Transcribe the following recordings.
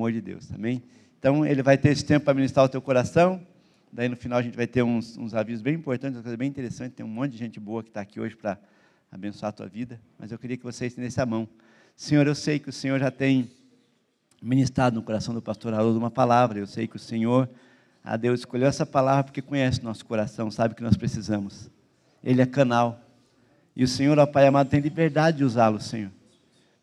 amor de Deus, amém? Então, ele vai ter esse tempo para ministrar o teu coração. Daí, no final, a gente vai ter uns avisos bem importantes, uma coisa bem interessante. Tem um monte de gente boa que está aqui hoje para abençoar a tua vida. Mas eu queria que você estendesse a mão. Senhor, eu sei que o Senhor já tem ministrado no coração do pastor Haroldo uma palavra. Eu sei que o Senhor, a Deus, escolheu essa palavra porque conhece o nosso coração, sabe que nós precisamos. Ele é canal. E o Senhor, ó Pai amado, tem liberdade de usá-lo, Senhor.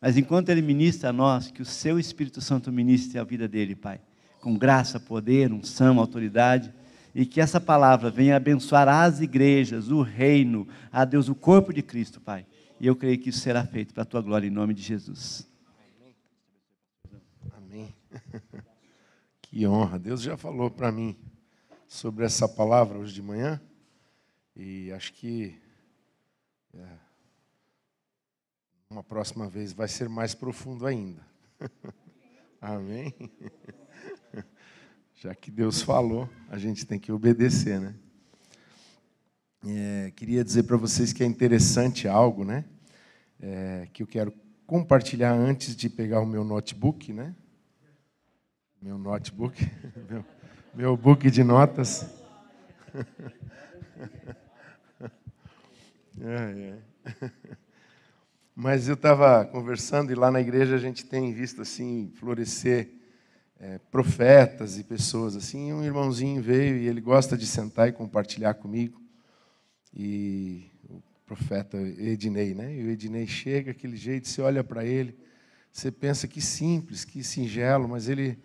Mas enquanto Ele ministra a nós, que o Seu Espírito Santo ministre a vida dele, Pai. Com graça, poder, unção, autoridade. E que essa palavra venha abençoar as igrejas, o reino, a Deus, o corpo de Cristo, Pai. E eu creio que isso será feito para a Tua glória, em nome de Jesus. Amém. Que honra. Deus já falou para mim sobre essa palavra hoje de manhã. E acho que uma próxima vez vai ser mais profundo ainda. Amém? Já que Deus falou, a gente tem que obedecer, né? Queria dizer para vocês que é interessante algo, né? Que eu quero compartilhar antes de pegar o meu notebook, né? Meu notebook, meu book de notas. Mas eu estava conversando e lá na igreja a gente tem visto assim florescer profetas e pessoas assim. E um irmãozinho veio e ele gosta de sentar e compartilhar comigo. E o profeta Ednei, né? E o Ednei chega, aquele jeito, você olha para ele, você pensa que simples, que singelo, mas ele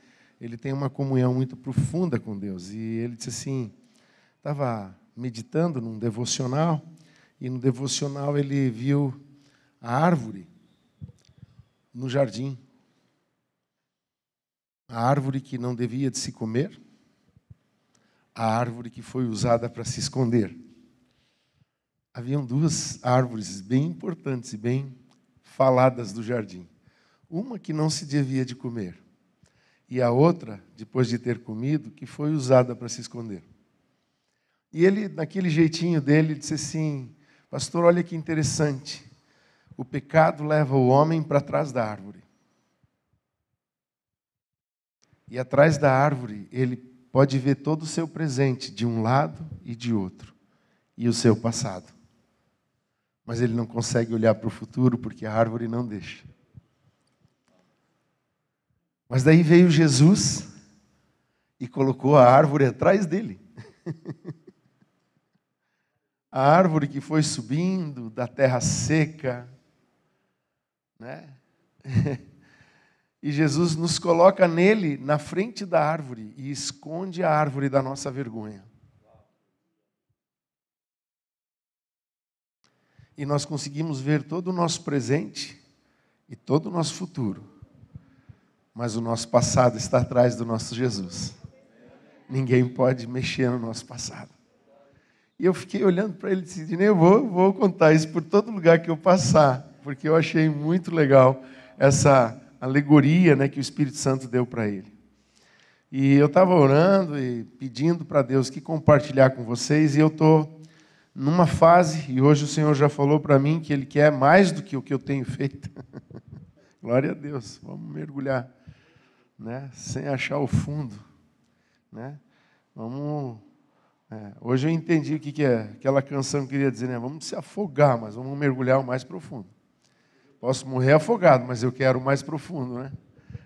tem uma comunhão muito profunda com Deus. E ele disse assim, estava meditando num devocional, e no devocional ele viu a árvore no jardim. A árvore que não devia de se comer, a árvore que foi usada para se esconder. Haviam duas árvores bem importantes e bem faladas do jardim. Uma que não se devia de comer, e a outra, depois de ter comido, que foi usada para se esconder. E ele, naquele jeitinho dele, disse assim, pastor, olha que interessante, o pecado leva o homem para trás da árvore. E atrás da árvore, ele pode ver todo o seu presente, de um lado e de outro, e o seu passado. Mas ele não consegue olhar para o futuro, porque a árvore não deixa. Mas daí veio Jesus e colocou a árvore atrás dele. A árvore que foi subindo da terra seca, né? E Jesus nos coloca nele, na frente da árvore, e esconde a árvore da nossa vergonha. E nós conseguimos ver todo o nosso presente e todo o nosso futuro. Mas o nosso passado está atrás do nosso Jesus. Ninguém pode mexer no nosso passado. E eu fiquei olhando para ele e disse, eu vou contar isso por todo lugar que eu passar, porque eu achei muito legal essa alegoria, né, que o Espírito Santo deu para ele. E eu estava orando e pedindo para Deus que compartilhar com vocês, e eu estou numa fase, e hoje o Senhor já falou para mim que Ele quer mais do que o que eu tenho feito. Glória a Deus, vamos mergulhar, né, sem achar o fundo, né? Hoje eu entendi o que aquela canção queria dizer, né? Vamos se afogar, mas vamos mergulhar o mais profundo. Posso morrer afogado, mas eu quero o mais profundo, né?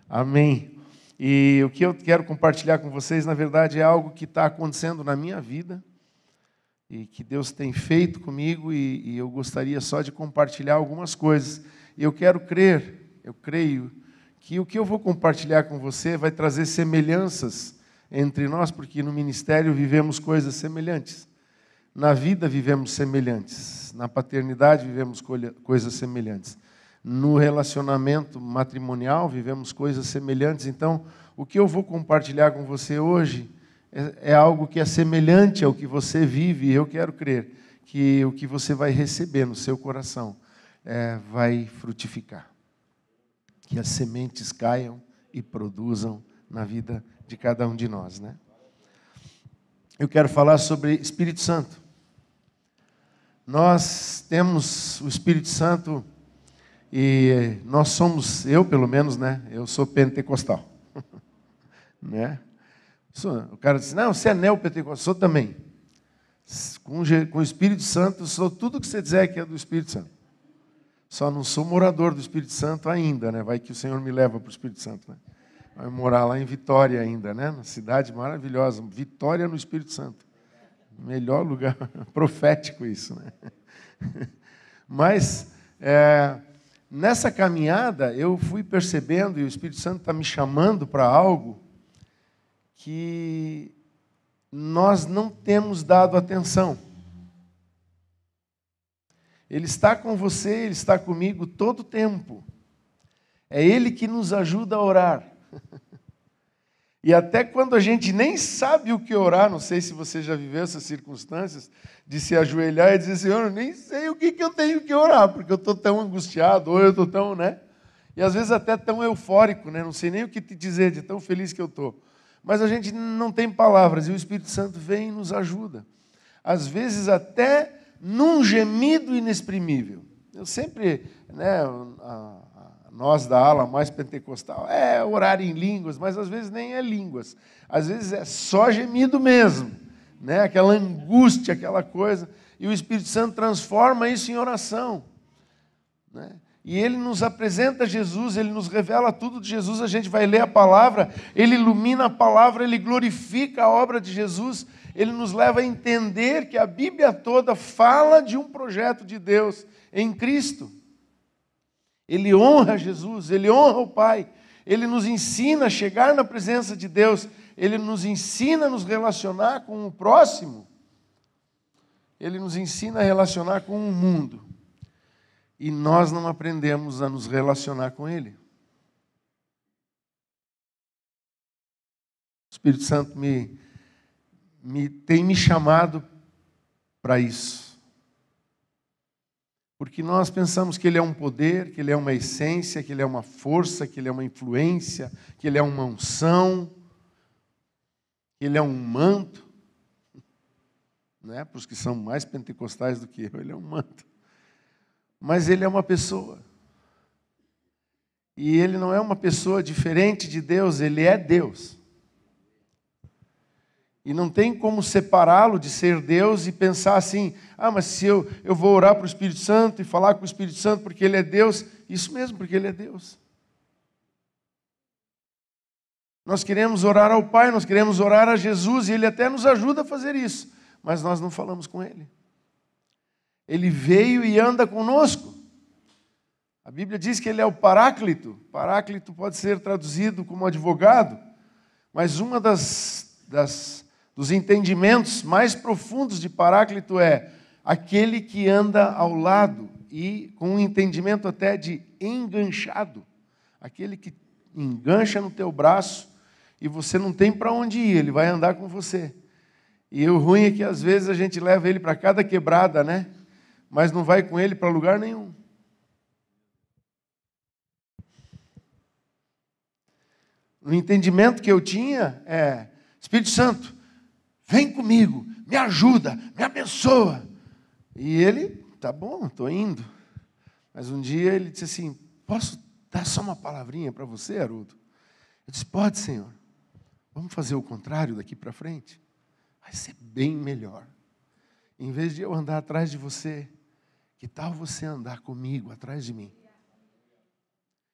Amém. E o que eu quero compartilhar com vocês, na verdade, é algo que está acontecendo na minha vida e que Deus tem feito comigo, e eu gostaria só de compartilhar algumas coisas. E eu creio que o que eu vou compartilhar com você vai trazer semelhanças entre nós, porque no ministério vivemos coisas semelhantes. Na vida vivemos semelhantes. Na paternidade vivemos coisas semelhantes. No relacionamento matrimonial vivemos coisas semelhantes. Então, o que eu vou compartilhar com você hoje é algo que é semelhante ao que você vive, e eu quero crer que o que você vai receber no seu coração vai frutificar. Que as sementes caiam e produzam na vida de cada um de nós, né? Eu quero falar sobre Espírito Santo. Nós temos o Espírito Santo e nós somos, eu pelo menos, né? Eu sou pentecostal. né? O cara disse, não, você é neopentecostal, sou também. Com o Espírito Santo, eu sou tudo que você dizer que é do Espírito Santo. Só não sou morador do Espírito Santo ainda, né? Vai que o Senhor me leva para o Espírito Santo, né? Vai morar lá em Vitória ainda, né? Uma cidade maravilhosa, Vitória no Espírito Santo. Melhor lugar, profético isso, né? Mas, nessa caminhada, eu fui percebendo, e o Espírito Santo está me chamando para algo que nós não temos dado atenção. Ele está com você, Ele está comigo todo o tempo. É Ele que nos ajuda a orar. E até quando a gente nem sabe o que orar, não sei se você já viveu essas circunstâncias, de se ajoelhar e dizer, Senhor, eu nem sei o que eu tenho que orar, porque eu estou tão angustiado, ou eu estou tão, né? E às vezes até tão eufórico, né? Não sei nem o que te dizer de tão feliz que eu estou. Mas a gente não tem palavras, e o Espírito Santo vem e nos ajuda. Às vezes até num gemido inexprimível. Eu sempre, né, nós da ala mais pentecostal, orar em línguas, mas às vezes nem é línguas. Às vezes é só gemido mesmo, né? Aquela angústia, aquela coisa. E o Espírito Santo transforma isso em oração, né? E Ele nos apresenta Jesus, Ele nos revela tudo de Jesus, a gente vai ler a palavra, Ele ilumina a palavra, Ele glorifica a obra de Jesus, Ele nos leva a entender que a Bíblia toda fala de um projeto de Deus em Cristo. Ele honra Jesus, Ele honra o Pai, Ele nos ensina a chegar na presença de Deus, Ele nos ensina a nos relacionar com o próximo, Ele nos ensina a relacionar com o mundo. E nós não aprendemos a nos relacionar com Ele. O Espírito Santo tem me chamado para isso. Porque nós pensamos que Ele é um poder, que Ele é uma essência, que Ele é uma força, que Ele é uma influência, que Ele é uma unção, que Ele é um manto. Né? Para os que são mais pentecostais do que eu, Ele é um manto. Mas Ele é uma pessoa. E Ele não é uma pessoa diferente de Deus, Ele é Deus. E não tem como separá-lo de ser Deus e pensar assim, mas se eu vou orar para o Espírito Santo e falar com o Espírito Santo porque Ele é Deus, isso mesmo, porque Ele é Deus. Nós queremos orar ao Pai, nós queremos orar a Jesus e Ele até nos ajuda a fazer isso, mas nós não falamos com Ele. Ele veio e anda conosco. A Bíblia diz que Ele é o Paráclito. Paráclito pode ser traduzido como advogado, mas uma dos entendimentos mais profundos de Paráclito é aquele que anda ao lado e com um entendimento até de enganchado. Aquele que engancha no teu braço e você não tem para onde ir, ele vai andar com você. E o ruim é que às vezes a gente leva ele para cada quebrada, né? Mas não vai com ele para lugar nenhum. O entendimento que eu tinha é, Espírito Santo, vem comigo, me ajuda, me abençoa. E ele, tá bom, estou indo. Mas um dia ele disse assim, posso dar só uma palavrinha para você, Haroldo? Eu disse, pode, Senhor. Vamos fazer o contrário daqui para frente? Vai ser bem melhor. Em vez de eu andar atrás de você, que tal você andar comigo, atrás de mim?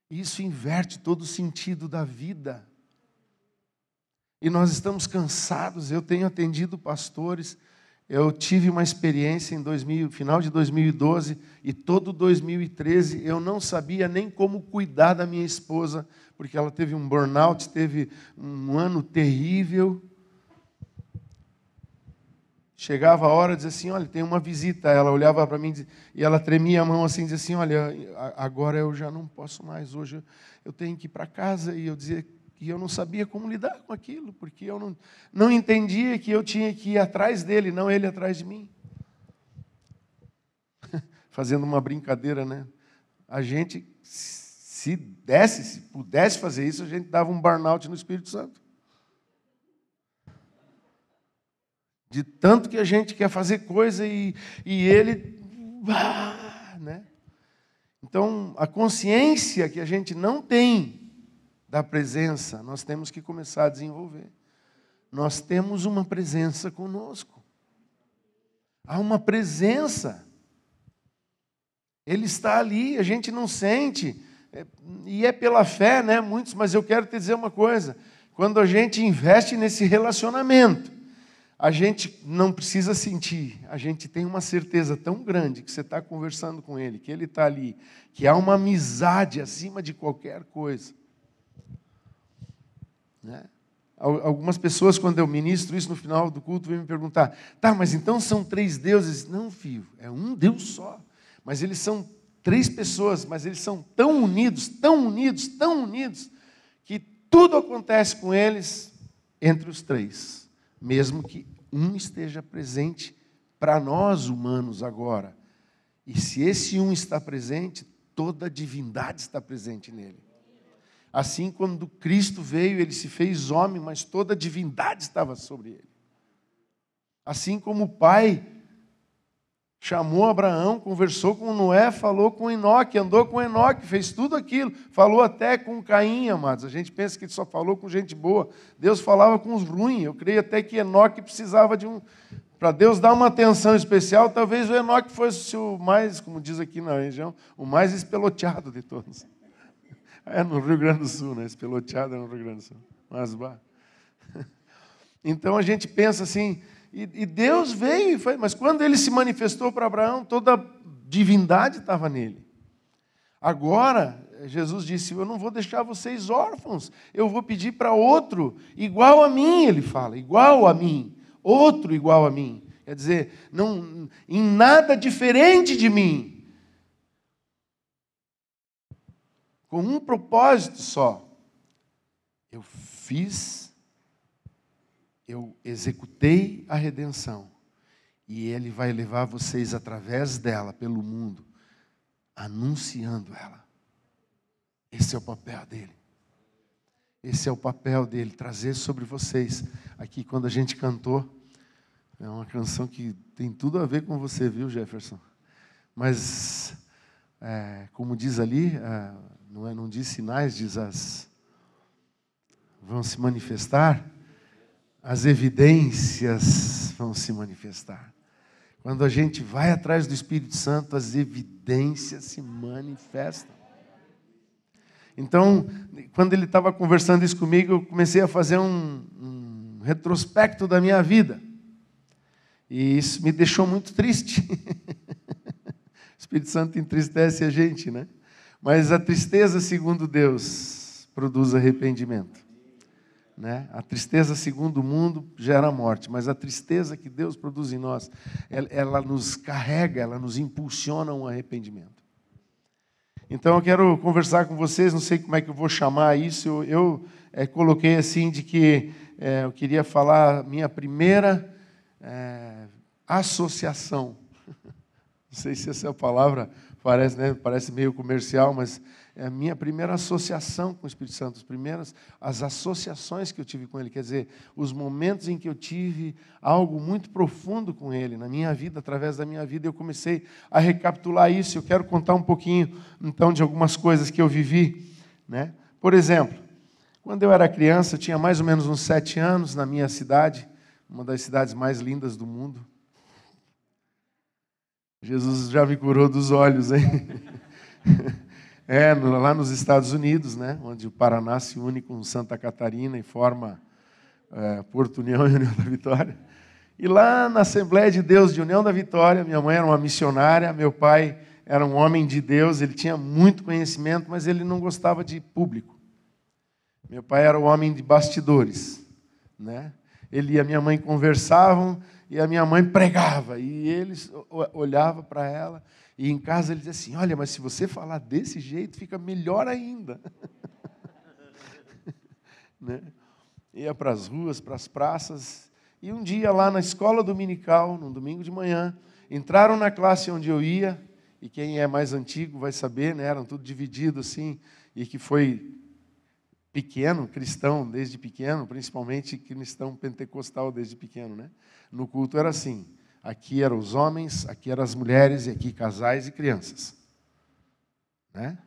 Isso inverte todo o sentido da vida. E nós estamos cansados. Eu tenho atendido pastores. Eu tive uma experiência em final de 2012 e todo 2013 eu não sabia nem como cuidar da minha esposa, porque ela teve um burnout, teve um ano terrível. Chegava a hora, dizia assim, olha, tem uma visita. Ela olhava para mim e ela tremia a mão assim, dizia assim, olha, agora eu já não posso mais, hoje eu tenho que ir para casa. E eu dizia que eu não sabia como lidar com aquilo, porque eu não entendia que eu tinha que ir atrás dele, não ele atrás de mim. Fazendo uma brincadeira, né? A gente, se pudesse fazer isso, a gente dava um burnout no Espírito Santo. De tanto que a gente quer fazer coisa e ele... né? Então, a consciência que a gente não tem da presença, nós temos que começar a desenvolver. Nós temos uma presença conosco. Há uma presença. Ele está ali, a gente não sente. E é pela fé, né? Muitos, mas eu quero te dizer uma coisa. Quando a gente investe nesse relacionamento, a gente não precisa sentir. A gente tem uma certeza tão grande que você está conversando com Ele, que Ele está ali, que há uma amizade acima de qualquer coisa. Né? Algumas pessoas, quando eu ministro isso no final do culto, vêm me perguntar, tá, mas então são 3 deuses? Não, filho, é um Deus só. Mas eles são 3 pessoas, mas eles são tão unidos, tão unidos, tão unidos, que tudo acontece com eles entre os 3. Mesmo que um esteja presente para nós humanos agora. E se esse um está presente, toda a divindade está presente nele. Assim, quando Cristo veio, ele se fez homem, mas toda a divindade estava sobre ele. Assim como o Pai chamou Abraão, conversou com Noé, falou com Enoque, andou com Enoque, fez tudo aquilo. Falou até com Caim, amados. A gente pensa que ele só falou com gente boa. Deus falava com os ruins. Eu creio até que Enoque precisava de um... Para Deus dar uma atenção especial, talvez o Enoque fosse o mais, como diz aqui na região, o mais espeloteado de todos. É no Rio Grande do Sul, né? Espeloteado é no Rio Grande do Sul. Então a gente pensa assim, e Deus veio e foi, mas quando ele se manifestou para Abraão, toda a divindade estava nele. Agora, Jesus disse, eu não vou deixar vocês órfãos, eu vou pedir para outro, igual a mim, ele fala, igual a mim, outro igual a mim. Quer dizer, não, em nada diferente de mim. Com um propósito só. Eu executei a redenção. E Ele vai levar vocês através dela, pelo mundo, anunciando ela. Esse é o papel dele. Esse é o papel dele, trazer sobre vocês. Aqui, quando a gente cantou, é uma canção que tem tudo a ver com você, viu, Jefferson? Mas, como diz ali... Não diz sinais, diz vão se manifestar, as evidências vão se manifestar. Quando a gente vai atrás do Espírito Santo, as evidências se manifestam. Então, quando ele estava conversando isso comigo, eu comecei a fazer um retrospecto da minha vida. E isso me deixou muito triste. O Espírito Santo entristece a gente, né? Mas a tristeza, segundo Deus, produz arrependimento. Né? A tristeza, segundo o mundo, gera morte. Mas a tristeza que Deus produz em nós, ela nos carrega, ela nos impulsiona a um arrependimento. Então eu quero conversar com vocês, não sei como é que eu vou chamar isso. Eu coloquei assim de que eu queria falar minha primeira associação. Não sei se essa é a palavra... Parece meio comercial, mas é a minha primeira associação com o Espírito Santo, as associações que eu tive com Ele, quer dizer, os momentos em que eu tive algo muito profundo com Ele, na minha vida, através da minha vida, eu comecei a recapitular isso. Eu quero contar um pouquinho, então, de algumas coisas que eu vivi. Né? Por exemplo, quando eu era criança, eu tinha mais ou menos uns 7 anos, na minha cidade, uma das cidades mais lindas do mundo. Jesus já me curou dos olhos, hein? Lá nos Estados Unidos, né? Onde o Paraná se une com Santa Catarina e forma Porto União e União da Vitória. E lá na Assembleia de Deus de União da Vitória, minha mãe era uma missionária, meu pai era um homem de Deus, ele tinha muito conhecimento, mas ele não gostava de público. Meu pai era o homem de bastidores, né? Ele e a minha mãe conversavam, e a minha mãe pregava, e eles olhavam para ela, e em casa ele dizia assim, olha, mas se você falar desse jeito, fica melhor ainda. Né? Ia para as ruas, para as praças, e um dia lá na escola dominical, num domingo de manhã, entraram na classe onde eu ia, e quem é mais antigo vai saber, né? Eram tudo dividido assim, e que foi pequeno, cristão desde pequeno, principalmente cristão pentecostal desde pequeno, né? No culto era assim, aqui eram os homens, aqui eram as mulheres, e aqui casais e crianças. Né?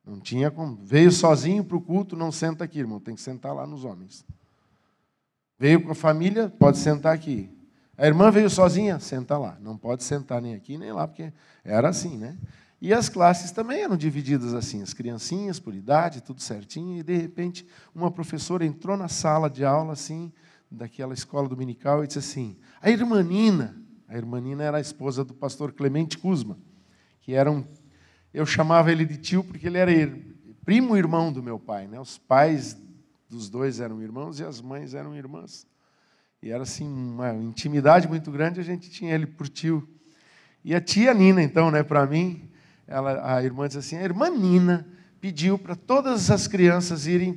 Não tinha como. Veio sozinho para o culto, não senta aqui, irmão, tem que sentar lá nos homens. Veio com a família, pode sentar aqui. A irmã veio sozinha, senta lá. Não pode sentar nem aqui nem lá, porque era assim, né? E as classes também eram divididas assim, as criancinhas por idade, tudo certinho, e de repente uma professora entrou na sala de aula, assim, daquela escola dominical, e disse assim, a irmã Nina era a esposa do pastor Clemente Kuzma, que era eu chamava ele de tio porque ele era primo irmão do meu pai, né? Os pais dos dois eram irmãos e as mães eram irmãs. E era assim, uma intimidade muito grande, a gente tinha ele por tio. E a tia Nina, então, né, para mim, a irmã disse assim, a irmã Nina pediu para todas as crianças irem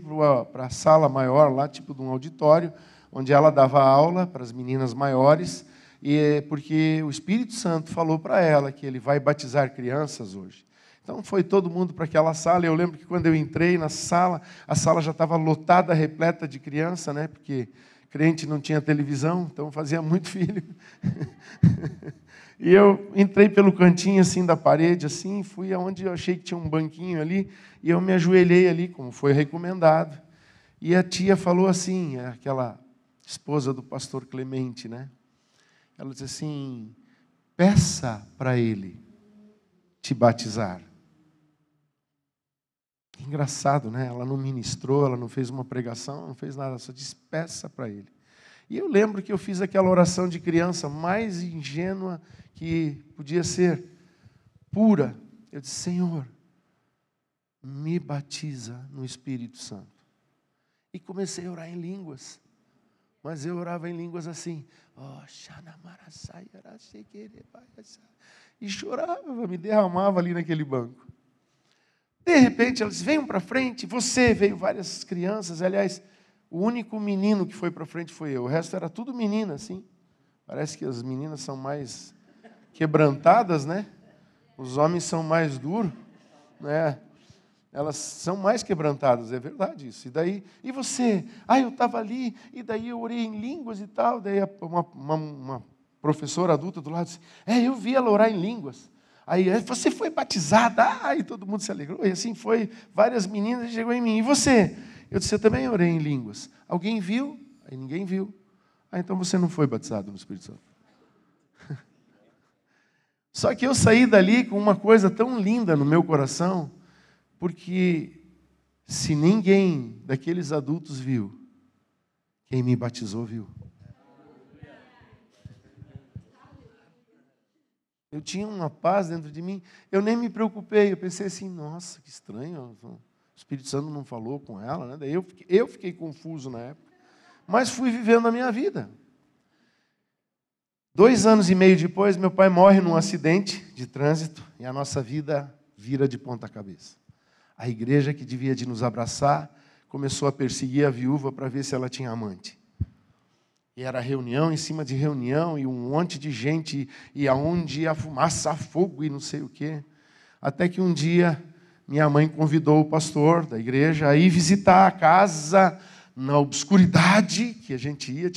para a sala maior, lá, tipo de um auditório, onde ela dava aula para as meninas maiores, porque o Espírito Santo falou para ela que ele vai batizar crianças hoje. Então foi todo mundo para aquela sala. Eu lembro que quando eu entrei na sala, a sala já estava lotada, repleta de criança, né? Porque crente não tinha televisão, então fazia muito filho. E eu entrei pelo cantinho assim da parede, assim, fui aonde eu achei que tinha um banquinho ali, e eu me ajoelhei ali, como foi recomendado. E a tia falou assim, aquela esposa do pastor Clemente, né? Ela disse assim, peça para ele te batizar. Engraçado, né? Ela não ministrou, ela não fez uma pregação, não fez nada, só disse, peça para ele. E eu lembro que eu fiz aquela oração de criança mais ingênua que podia ser, pura. Eu disse, Senhor, me batiza no Espírito Santo. E comecei a orar em línguas. Mas eu orava em línguas assim, e chorava, me derramava ali naquele banco. De repente, elas venham para frente, veio várias crianças, aliás, o único menino que foi para frente foi eu, o resto era tudo menina, assim. Parece que as meninas são mais quebrantadas, né? Os homens são mais duros, né? Elas são mais quebrantadas, é verdade isso. E você? Eu estava ali, e daí eu orei em línguas e tal, daí uma professora adulta do lado disse, eu vi ela orar em línguas. Aí, você foi batizada? E todo mundo se alegrou. E assim foi, várias meninas chegou em mim. E você? Eu disse, eu também orei em línguas. Alguém viu? Aí ninguém viu. Então você não foi batizado no Espírito Santo. Só que eu saí dali com uma coisa tão linda no meu coração, porque se ninguém daqueles adultos viu, quem me batizou viu. Eu tinha uma paz dentro de mim, eu nem me preocupei, eu pensei assim, nossa, que estranho, o Espírito Santo não falou com ela, né? Daí eu fiquei confuso na época, mas fui vivendo a minha vida. 2 anos e meio depois, meu pai morre num acidente de trânsito e a nossa vida vira de ponta cabeça. A igreja que devia de nos abraçar começou a perseguir a viúva para ver se ela tinha amante. E era reunião em cima de reunião, e um monte de gente, e aonde ia fumaça, fogo e não sei o quê. Até que um dia, minha mãe convidou o pastor da igreja a ir visitar a casa na obscuridade, que a gente ia,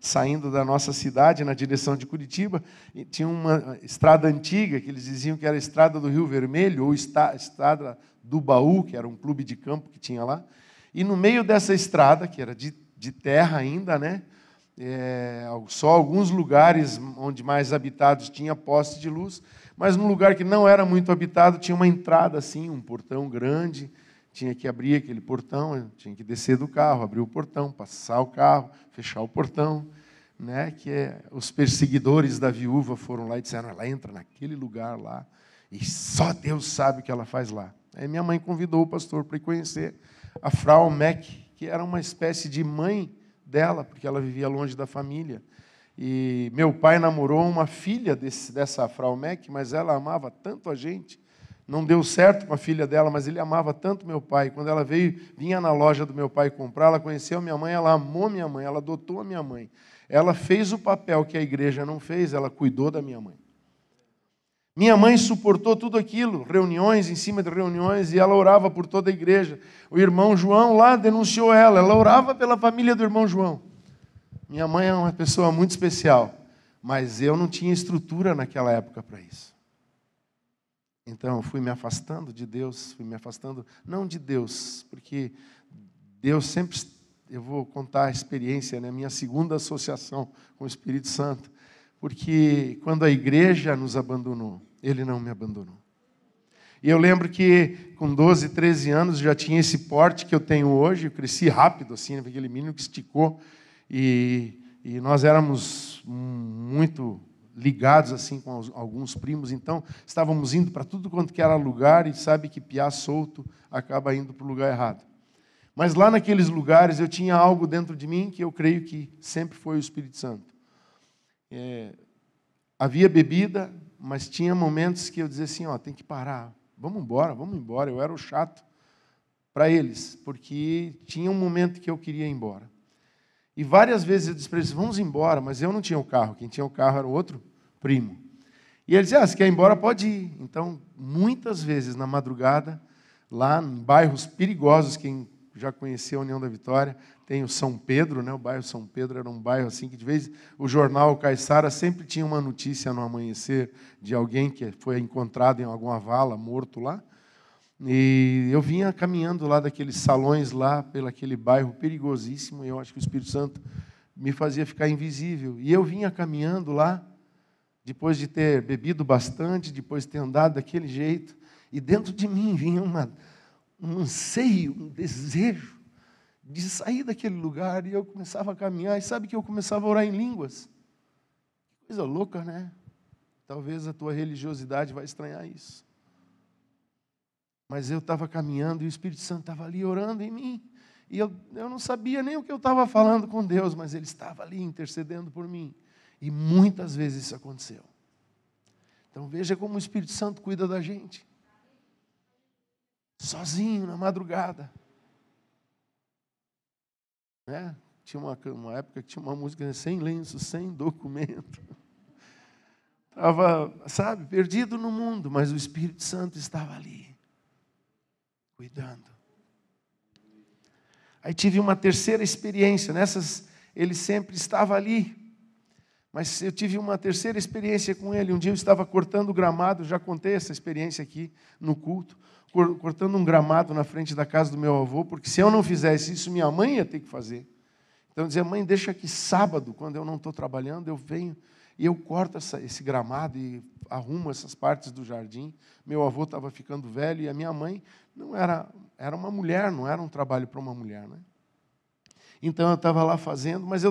saindo da nossa cidade, na direção de Curitiba, e tinha uma estrada antiga, que eles diziam que era a estrada do Rio Vermelho, ou estrada do Baú, que era um clube de campo que tinha lá. E no meio dessa estrada, que era de terra ainda, né? Só alguns lugares onde mais habitados tinha poste de luz, mas num lugar que não era muito habitado tinha uma entrada assim, um portão grande, tinha que abrir aquele portão, tinha que descer do carro, abrir o portão, passar o carro, fechar o portão, né? Os perseguidores da viúva foram lá e disseram, ela entra naquele lugar lá e só Deus sabe o que ela faz lá. Aí minha mãe convidou o pastor para ir conhecer a Frau Meck, que era uma espécie de mãe dela, porque ela vivia longe da família. E meu pai namorou uma filha dessa Frau Meck, mas ela amava tanto a gente. Não deu certo com a filha dela, mas ele amava tanto meu pai. Quando ela vinha na loja do meu pai comprar, ela conheceu a minha mãe, ela amou minha mãe, ela adotou a minha mãe. Ela fez o papel que a igreja não fez, ela cuidou da minha mãe. Minha mãe suportou tudo aquilo, reuniões em cima de reuniões, e ela orava por toda a igreja. O irmão João lá denunciou ela orava pela família do irmão João. Minha mãe é uma pessoa muito especial, mas eu não tinha estrutura naquela época para isso. Então, eu fui me afastando de Deus, fui me afastando, não de Deus, porque Deus sempre, eu vou contar a experiência, né, minha segunda associação com o Espírito Santo, porque quando a igreja nos abandonou, Ele não me abandonou. E eu lembro que com 12, 13 anos já tinha esse porte que eu tenho hoje, eu cresci rápido, assim, aquele menino que esticou, e nós éramos muito ligados assim com alguns primos, então estávamos indo para tudo quanto que era lugar, e sabe que piá solto acaba indo para o lugar errado. Mas lá naqueles lugares eu tinha algo dentro de mim que eu creio que sempre foi o Espírito Santo. Havia bebida, mas tinha momentos que eu dizia assim, tem que parar, vamos embora. Eu era o chato para eles, porque tinha um momento que eu queria ir embora. E várias vezes eu disse para eles, vamos embora, mas eu não tinha o carro, quem tinha o carro era o outro primo. E ele dizia, se quer ir embora, pode ir. Então, muitas vezes na madrugada, lá em bairros perigosos, quem já conheceu a União da Vitória, tem o São Pedro, né? O bairro São Pedro era um bairro assim que de vez o jornal Caiçara sempre tinha uma notícia no amanhecer de alguém que foi encontrado em alguma vala, morto lá. E eu vinha caminhando lá daqueles salões lá, pelo aquele bairro perigosíssimo, e eu acho que o Espírito Santo me fazia ficar invisível. E eu vinha caminhando lá, depois de ter bebido bastante, depois de ter andado daquele jeito, e dentro de mim vinha um anseio, um desejo de sair daquele lugar, e eu começava a caminhar, e sabe que eu começava a orar em línguas? Coisa louca, né? Talvez a tua religiosidade vai estranhar isso. Mas eu estava caminhando e o Espírito Santo estava ali orando em mim. E eu não sabia nem o que eu estava falando com Deus, mas Ele estava ali intercedendo por mim. E muitas vezes isso aconteceu. Então veja como o Espírito Santo cuida da gente. Sozinho, na madrugada. Né? Tinha uma época que tinha uma música sem lenço, sem documento. Estava, perdido no mundo, mas o Espírito Santo estava ali. Cuidando. Aí tive uma terceira experiência. Nessas, ele sempre estava ali. Mas eu tive uma terceira experiência com ele. Um dia eu estava cortando gramado, já contei essa experiência aqui no culto, cortando um gramado na frente da casa do meu avô, porque se eu não fizesse isso, minha mãe ia ter que fazer. Então eu dizia, mãe, deixa que sábado, quando eu não estou trabalhando, eu venho e eu corto esse gramado e arrumo essas partes do jardim. Meu avô estava ficando velho e a minha mãe não era uma mulher, não era um trabalho para uma mulher, né? Então eu estava lá fazendo, mas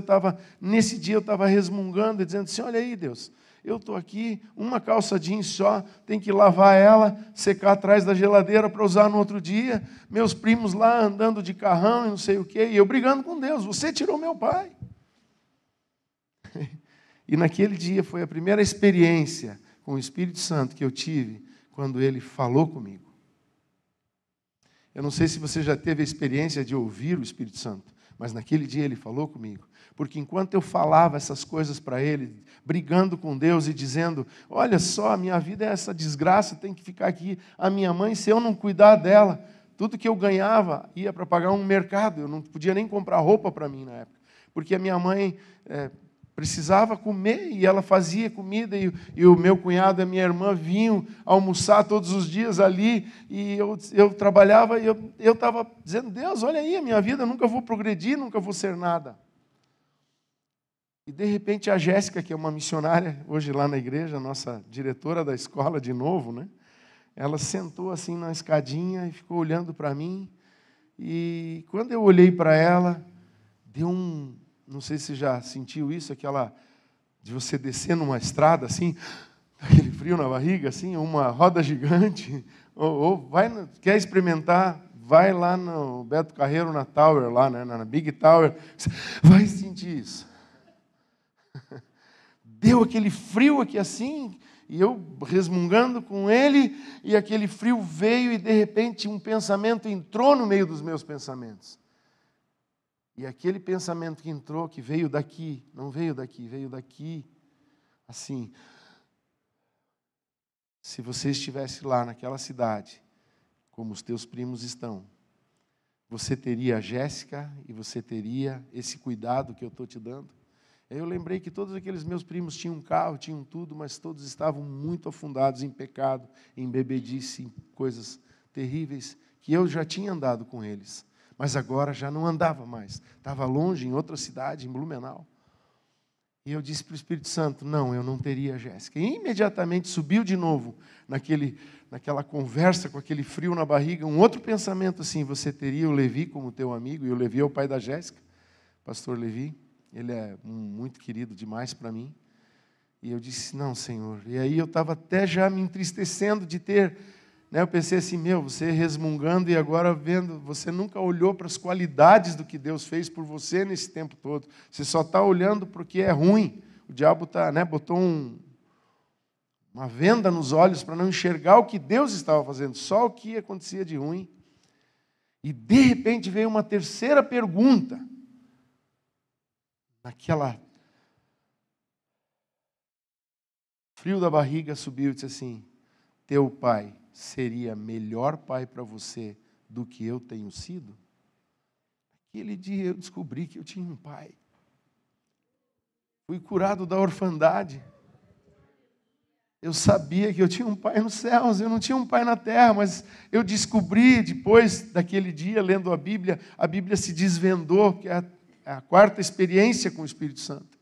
nesse dia eu estava resmungando e dizendo assim, olha aí, Deus, eu estou aqui, uma calça jeans só, tem que lavar ela, secar atrás da geladeira para usar no outro dia, meus primos lá andando de carrão e não sei o quê, e eu brigando com Deus, você tirou meu pai. E naquele dia foi a primeira experiência com o Espírito Santo que eu tive quando ele falou comigo. Eu não sei se você já teve a experiência de ouvir o Espírito Santo, mas naquele dia ele falou comigo. Porque enquanto eu falava essas coisas para ele, brigando com Deus e dizendo, olha só, a minha vida é essa desgraça, tem que ficar aqui. A minha mãe, se eu não cuidar dela, tudo que eu ganhava ia para pagar um mercado. Eu não podia nem comprar roupa para mim na época. Porque a minha mãe precisava comer e ela fazia comida e o meu cunhado e a minha irmã vinham almoçar todos os dias ali e eu trabalhava e eu estava dizendo, Deus, olha aí a minha vida, eu nunca vou progredir, nunca vou ser nada. E de repente a Jéssica, que é uma missionária hoje lá na igreja, nossa diretora da escola de novo, né? Ela sentou assim na escadinha e ficou olhando para mim e quando eu olhei para ela, deu não sei se você já sentiu isso, aquela de você descer numa estrada assim, aquele frio na barriga, assim, uma roda gigante, ou quer experimentar, vai lá no Beto Carreiro na Tower, lá, né, na Big Tower, vai sentir isso. Deu aquele frio aqui assim, e eu resmungando com ele, e aquele frio veio e de repente um pensamento entrou no meio dos meus pensamentos. E aquele pensamento que entrou, que veio daqui, não veio daqui, veio daqui, assim, se você estivesse lá naquela cidade, como os teus primos estão, você teria a Jéssica e você teria esse cuidado que eu estou te dando? Aí eu lembrei que todos aqueles meus primos tinham carro, tinham tudo, mas todos estavam muito afundados em pecado, em bebedice, em coisas terríveis, que eu já tinha andado com eles. Mas agora já não andava mais. Estava longe, em outra cidade, em Blumenau. E eu disse para o Espírito Santo, não, eu não teria a Jéssica. E imediatamente subiu de novo, naquela conversa, com aquele frio na barriga, um outro pensamento assim, você teria o Levi como teu amigo, e o Levi é o pai da Jéssica, pastor Levi, ele é muito querido demais para mim. E eu disse, não, Senhor. E aí eu estava até já me entristecendo de ter... Eu pensei assim, você resmungando e agora vendo, você nunca olhou para as qualidades do que Deus fez por você nesse tempo todo. Você só está olhando para o que é ruim. O diabo botou uma venda nos olhos para não enxergar o que Deus estava fazendo, só o que acontecia de ruim. E de repente veio uma terceira pergunta. Naquela frio da barriga subiu e disse assim, teu pai seria melhor pai para você do que eu tenho sido? Aquele dia eu descobri que eu tinha um pai. Fui curado da orfandade. Eu sabia que eu tinha um pai nos céus, eu não tinha um pai na terra, mas eu descobri depois daquele dia, lendo a Bíblia se desvendou, que é a quarta experiência com o Espírito Santo.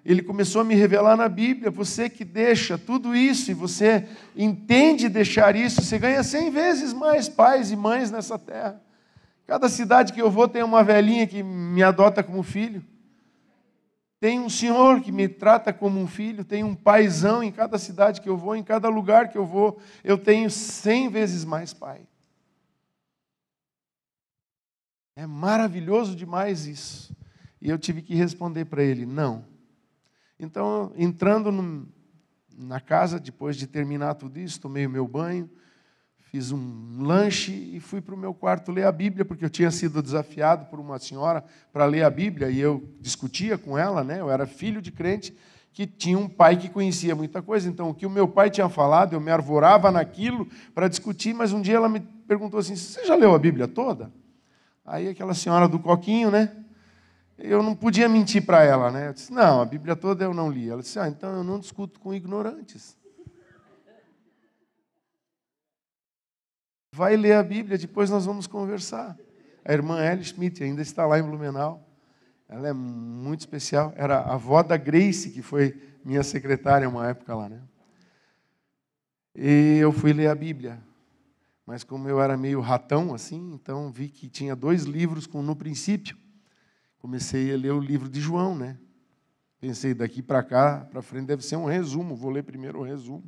Ele começou a me revelar na Bíblia, você que deixa tudo isso e você entende deixar isso, você ganha 100 vezes mais pais e mães nessa terra. Cada cidade que eu vou tem uma velhinha que me adota como filho. Tem um senhor que me trata como um filho, tem um paizão em cada cidade que eu vou, em cada lugar que eu vou, eu tenho 100 vezes mais pai. É maravilhoso demais isso. E eu tive que responder para ele, não. Então, entrando na casa, depois de terminar tudo isso, tomei o meu banho, fiz um lanche e fui para o meu quarto ler a Bíblia, porque eu tinha sido desafiado por uma senhora para ler a Bíblia, e eu discutia com ela, eu era filho de crente, que tinha um pai que conhecia muita coisa, então o que o meu pai tinha falado, eu me arvorava naquilo para discutir, mas um dia ela me perguntou assim, você já leu a Bíblia toda? Aí aquela senhora do coquinho, eu não podia mentir para ela, Eu disse, não, a Bíblia toda eu não li. Ela disse, então eu não discuto com ignorantes. Vai ler a Bíblia, depois nós vamos conversar. A irmã Ellie Schmidt ainda está lá em Blumenau. Ela é muito especial. Era a avó da Grace, que foi minha secretária uma época lá, E eu fui ler a Bíblia. Mas como eu era meio ratão, assim, então vi que tinha 2 livros com no princípio. Comecei a ler o livro de João, Pensei, daqui para cá, para frente, deve ser um resumo. Vou ler primeiro o resumo.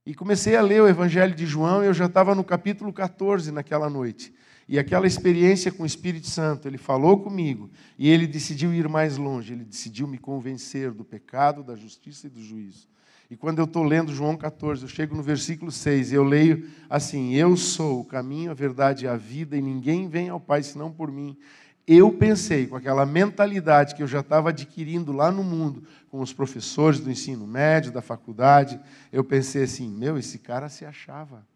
E comecei a ler o Evangelho de João, e eu já estava no capítulo 14 naquela noite. E aquela experiência com o Espírito Santo, ele falou comigo, e ele decidiu ir mais longe. Ele decidiu me convencer do pecado, da justiça e do juízo. E quando eu estou lendo João 14, eu chego no versículo 6, e eu leio assim, eu sou o caminho, a verdade e a vida, e ninguém vem ao Pai senão por mim. Eu pensei, com aquela mentalidade que eu já estava adquirindo lá no mundo, com os professores do ensino médio, da faculdade, eu pensei assim, esse cara se achava.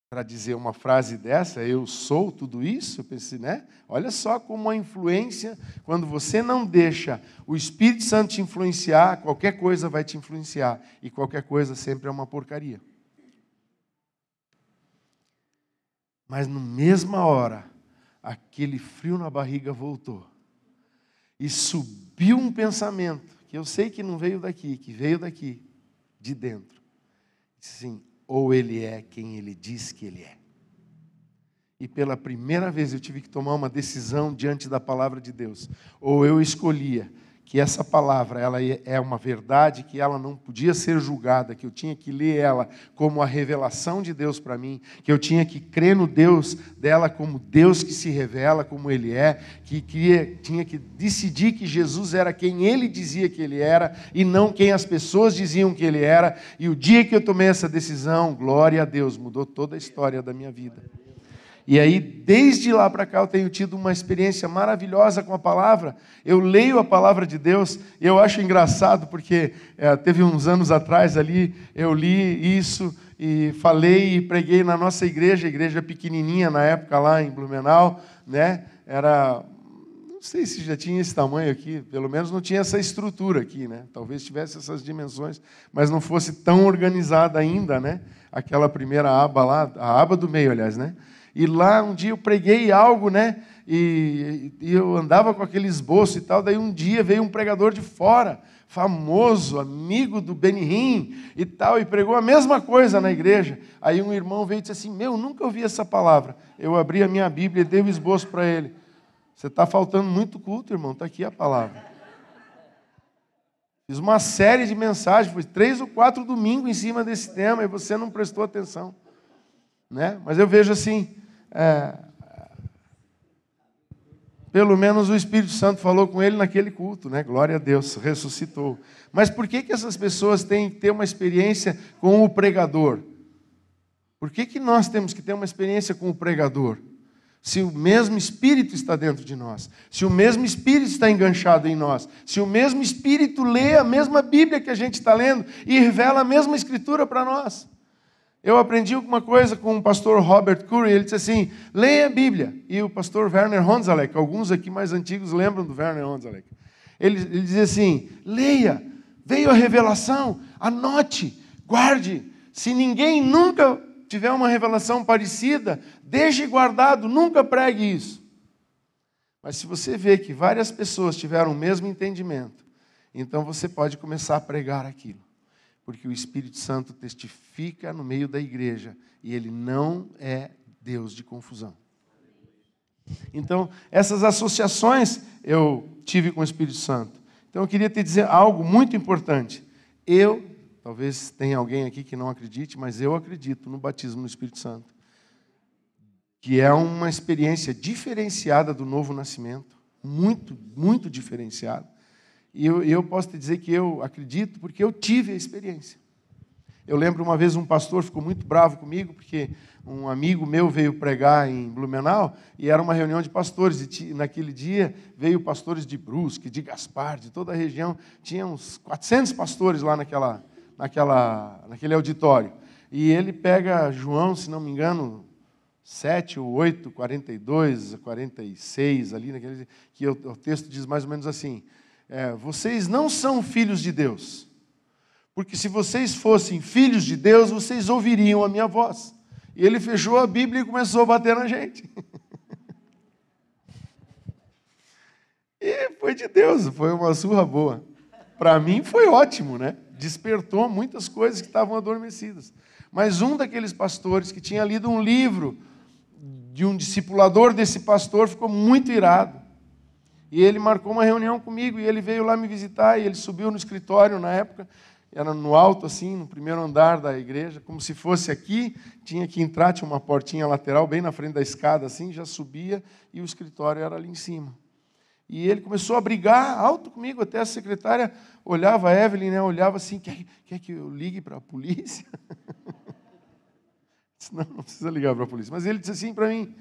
Para dizer uma frase dessa, eu sou tudo isso, eu pensei, Olha só como a influência, quando você não deixa o Espírito Santo te influenciar, qualquer coisa vai te influenciar, e qualquer coisa sempre é uma porcaria. Mas na mesma hora, aquele frio na barriga voltou. E subiu um pensamento, que eu sei que não veio daqui, que veio daqui, de dentro. Disse assim, ou ele é quem ele diz que ele é. E pela primeira vez eu tive que tomar uma decisão diante da palavra de Deus. Ou eu escolhia que essa palavra ela é uma verdade, que ela não podia ser julgada, que eu tinha que ler ela como a revelação de Deus para mim, que eu tinha que crer no Deus dela como Deus que se revela, como Ele é, tinha que decidir que Jesus era quem Ele dizia que Ele era e não quem as pessoas diziam que Ele era. E o dia que eu tomei essa decisão, glória a Deus, mudou toda a história da minha vida. E aí, desde lá para cá, eu tenho tido uma experiência maravilhosa com a palavra. Eu leio a palavra de Deus, e eu acho engraçado, porque teve uns anos atrás ali, eu li isso, e falei e preguei na nossa igreja pequenininha na época lá em Blumenau, Era sei se já tinha esse tamanho aqui, pelo menos não tinha essa estrutura aqui, né? Talvez tivesse essas dimensões, mas não fosse tão organizada ainda, né? Aquela primeira aba lá, a aba do meio, aliás, né? E lá um dia eu preguei algo, né? E eu andava com aquele esboço e tal, daí um dia veio um pregador de fora, famoso, amigo do Benihim e tal, e pregou a mesma coisa na igreja. Aí um irmão veio e disse assim, nunca ouvi essa palavra. Eu abri a minha Bíblia e dei o esboço para ele. Você está faltando muito culto, irmão, está aqui a palavra. Fiz uma série de mensagens, foi 3 ou 4 domingos em cima desse tema, e você não prestou atenção. Né? Mas eu vejo assim, pelo menos o Espírito Santo falou com ele naquele culto, né? Glória a Deus, ressuscitou. Mas por que essas pessoas têm que ter uma experiência com o pregador? Por que nós temos que ter uma experiência com o pregador? Se o mesmo Espírito está dentro de nós, se o mesmo Espírito está enganchado em nós, se o mesmo Espírito lê a mesma Bíblia que a gente está lendo e revela a mesma Escritura para nós. Eu aprendi uma coisa com o pastor Robert Curry, ele disse assim, leia a Bíblia. E o pastor Werner Honzalek, alguns aqui mais antigos lembram do Werner Honzalek. Ele dizia assim, leia, veio a revelação, anote, guarde. Se ninguém nunca tiver uma revelação parecida, deixe guardado, nunca pregue isso. Mas se você vê que várias pessoas tiveram o mesmo entendimento, então você pode começar a pregar aquilo. Porque o Espírito Santo testifica no meio da igreja e ele não é Deus de confusão. Então, essas associações eu tive com o Espírito Santo. Então, eu queria te dizer algo muito importante. Talvez tenha alguém aqui que não acredite, mas eu acredito no batismo no Espírito Santo. Que é uma experiência diferenciada do novo nascimento. Muito, muito diferenciada. E eu posso te dizer que eu acredito porque eu tive a experiência. Eu lembro uma vez um pastor ficou muito bravo comigo, porque um amigo meu veio pregar em Blumenau, e era uma reunião de pastores, e naquele dia veio pastores de Brusque, de Gaspar, de toda a região, tinha uns 400 pastores lá naquele auditório. E ele pega João, se não me engano, 7 ou 8, 42, 46, ali naquele, que o texto diz mais ou menos assim, vocês não são filhos de Deus, porque se vocês fossem filhos de Deus, vocês ouviriam a minha voz. E ele fechou a Bíblia e começou a bater na gente. E foi de Deus, foi uma surra boa. Para mim foi ótimo, né? Despertou muitas coisas que estavam adormecidas. Mas um daqueles pastores que tinha lido um livro de um discipulador desse pastor ficou muito irado. E ele marcou uma reunião comigo, e ele veio lá me visitar, e ele subiu no escritório na época, era no alto, assim, no primeiro andar da igreja, como se fosse aqui, tinha que entrar, tinha uma portinha lateral, bem na frente da escada, assim, já subia, e o escritório era ali em cima. E ele começou a brigar alto comigo, até a secretária olhava, a Evelyn, né, olhava assim, quer que eu ligue para a polícia? Disse, não precisa ligar para a polícia. Mas ele disse assim para mim,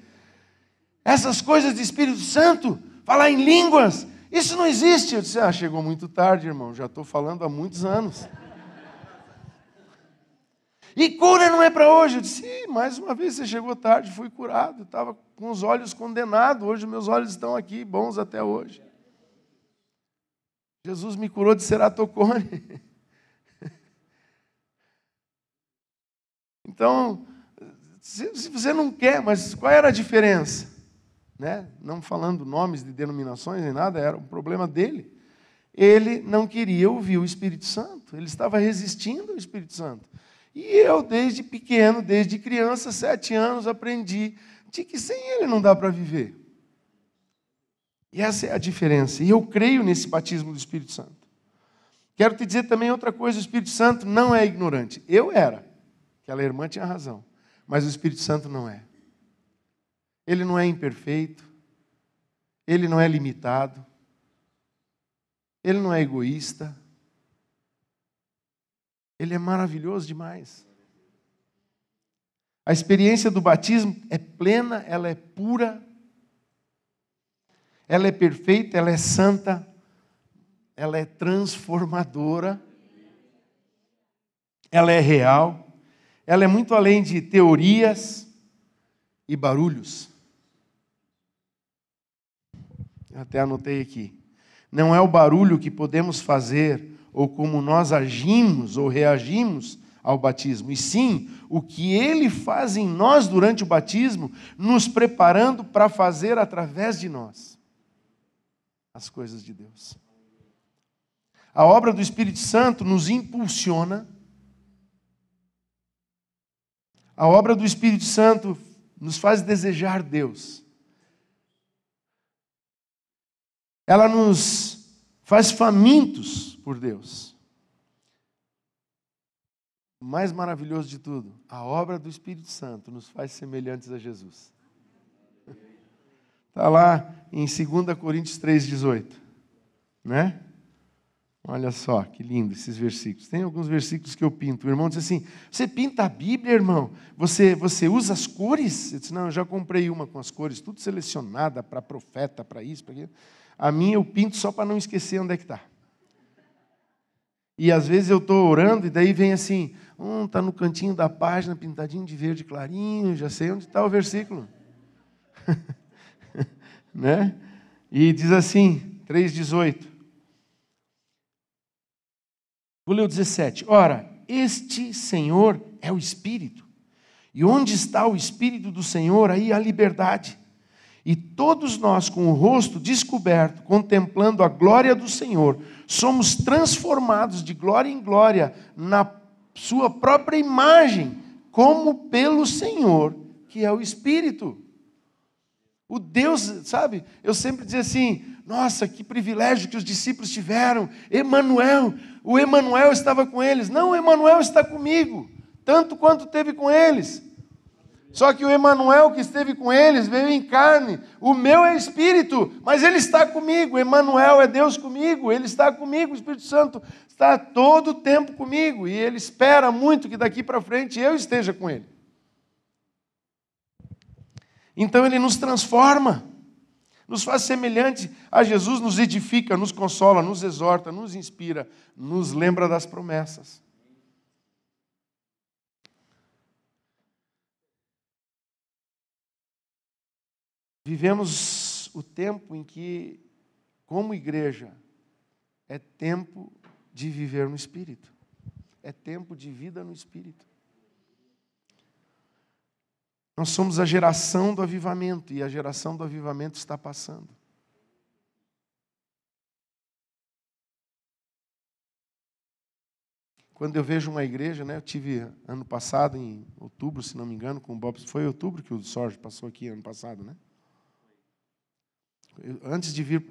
essas coisas de Espírito Santo, falar em línguas, isso não existe. Eu disse, chegou muito tarde, irmão, já estou falando há muitos anos. E cura não é para hoje. Eu disse, mais uma vez você chegou tarde, fui curado, estava com os olhos condenados, hoje meus olhos estão aqui, bons até hoje. Jesus me curou de ceratocone. Então, se você não quer, mas qual era a diferença? Né? Não falando nomes de denominações nem nada, era um problema dele. Ele não queria ouvir o Espírito Santo, ele estava resistindo ao Espírito Santo. E eu, desde pequeno, desde criança, 7 anos, aprendi de que sem ele não dá para viver. E essa é a diferença. E eu creio nesse batismo do Espírito Santo. Quero te dizer também outra coisa, o Espírito Santo não é ignorante. Eu era, aquela irmã tinha razão, mas o Espírito Santo não é. Ele não é imperfeito, ele não é limitado, ele não é egoísta, ele é maravilhoso demais. A experiência do batismo é plena, ela é pura, ela é perfeita, ela é santa, ela é transformadora, ela é real, ela é muito além de teorias e barulhos. Até anotei aqui. Não é o barulho que podemos fazer ou como nós agimos ou reagimos ao batismo, e sim o que Ele faz em nós durante o batismo, nos preparando para fazer através de nós as coisas de Deus. A obra do Espírito Santo nos impulsiona. A obra do Espírito Santo nos faz desejar Deus. Ela nos faz famintos por Deus. O mais maravilhoso de tudo, a obra do Espírito Santo nos faz semelhantes a Jesus. Está lá em 2 Coríntios 3,18. Né? Olha só, que lindo esses versículos. Tem alguns versículos que eu pinto. O irmão diz assim, você pinta a Bíblia, irmão? Você usa as cores? Eu disse, não, eu já comprei uma com as cores, tudo selecionada para profeta, para isso, para aquilo. A minha eu pinto só para não esquecer onde é que está. E às vezes eu estou orando e daí vem assim, está no cantinho da página, pintadinho de verde clarinho, já sei onde está o versículo. Né? E diz assim, 3,18. Vou ler o 17. Ora, este Senhor é o Espírito. E onde está o Espírito do Senhor, aí há liberdade. E todos nós, com o rosto descoberto, contemplando a glória do Senhor, somos transformados de glória em glória na sua própria imagem, como pelo Senhor, que é o Espírito. O Deus, sabe, eu sempre dizia assim, nossa, que privilégio que os discípulos tiveram, Emanuel, o Emanuel estava com eles. Não, o Emanuel está comigo, tanto quanto teve com eles. Só que o Emanuel que esteve com eles veio em carne, o meu é espírito, mas ele está comigo, Emanuel é Deus comigo, ele está comigo, o Espírito Santo está todo o tempo comigo, e ele espera muito que daqui para frente eu esteja com ele. Então ele nos transforma, nos faz semelhante a Jesus, nos edifica, nos consola, nos exorta, nos inspira, nos lembra das promessas. Vivemos o tempo em que, como igreja, é tempo de viver no Espírito. É tempo de vida no Espírito. Nós somos a geração do avivamento, e a geração do avivamento está passando. Quando eu vejo uma igreja, né, eu tive ano passado, em outubro, se não me engano, com o Bob, foi em outubro que o Sorge passou aqui ano passado, né? Antes de vir,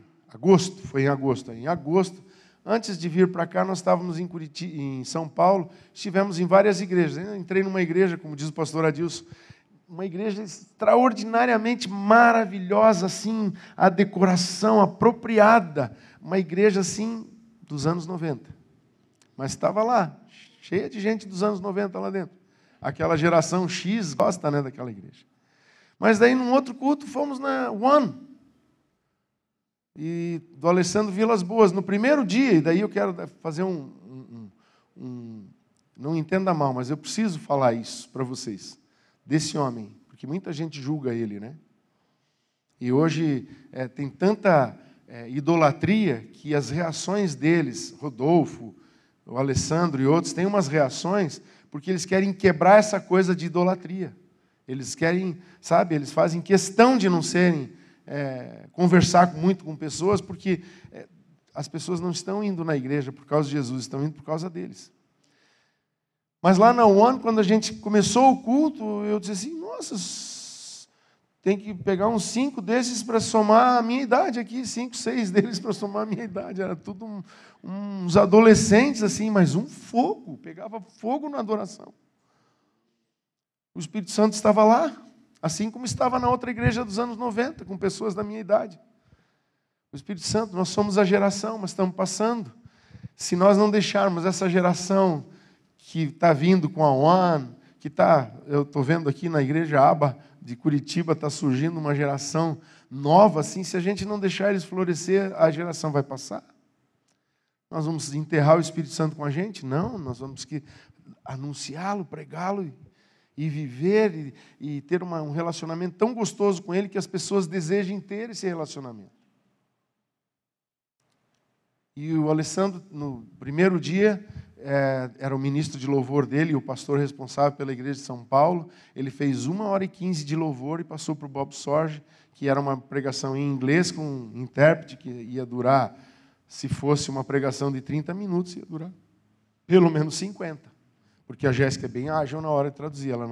foi em agosto. Em agosto, antes de vir para cá, nós estávamos em São Paulo, estivemos em várias igrejas. Eu entrei numa igreja, como diz o pastor Adilson, uma igreja extraordinariamente maravilhosa, assim, a decoração apropriada, uma igreja assim dos anos 90. Mas estava lá, cheia de gente dos anos 90 lá dentro. Aquela geração X gosta, né, daquela igreja. Mas daí, num outro culto, fomos na One, e do Alessandro Vilas Boas, no primeiro dia, e daí eu quero fazer não entenda mal, mas eu preciso falar isso para vocês, desse homem, porque muita gente julga ele, né? E hoje tem tanta idolatria que as reações deles, Rodolfo, o Alessandro e outros, têm umas reações porque eles querem quebrar essa coisa de idolatria. Eles querem, sabe, eles fazem questão de não serem... conversar muito com pessoas, porque as pessoas não estão indo na igreja por causa de Jesus, estão indo por causa deles. Mas lá na One, quando a gente começou o culto, eu disse assim, nossa, tem que pegar uns 5 desses para somar a minha idade aqui, 5, 6 deles para somar a minha idade, era tudo uns adolescentes assim, mas um fogo, pegava fogo na adoração. O Espírito Santo estava lá, assim como estava na outra igreja dos anos 90, com pessoas da minha idade. O Espírito Santo, nós somos a geração, mas estamos passando. Se nós não deixarmos essa geração que está vindo com a One, eu estou vendo aqui na igreja Aba de Curitiba, está surgindo uma geração nova, assim, se a gente não deixar eles florescer, a geração vai passar. Nós vamos enterrar o Espírito Santo com a gente? Não, nós vamos anunciá-lo, pregá-lo, e viver e ter um relacionamento tão gostoso com Ele que as pessoas desejem ter esse relacionamento. E o Alessandro, no primeiro dia, era o ministro de louvor dele, e o pastor responsável pela igreja de São Paulo. Ele fez 1h15 de louvor e passou para o Bob Sorge, que era uma pregação em inglês com um intérprete, que ia durar, se fosse uma pregação de 30 minutos, ia durar pelo menos 50. Porque a Jéssica é bem ágil na hora de traduzir. Ela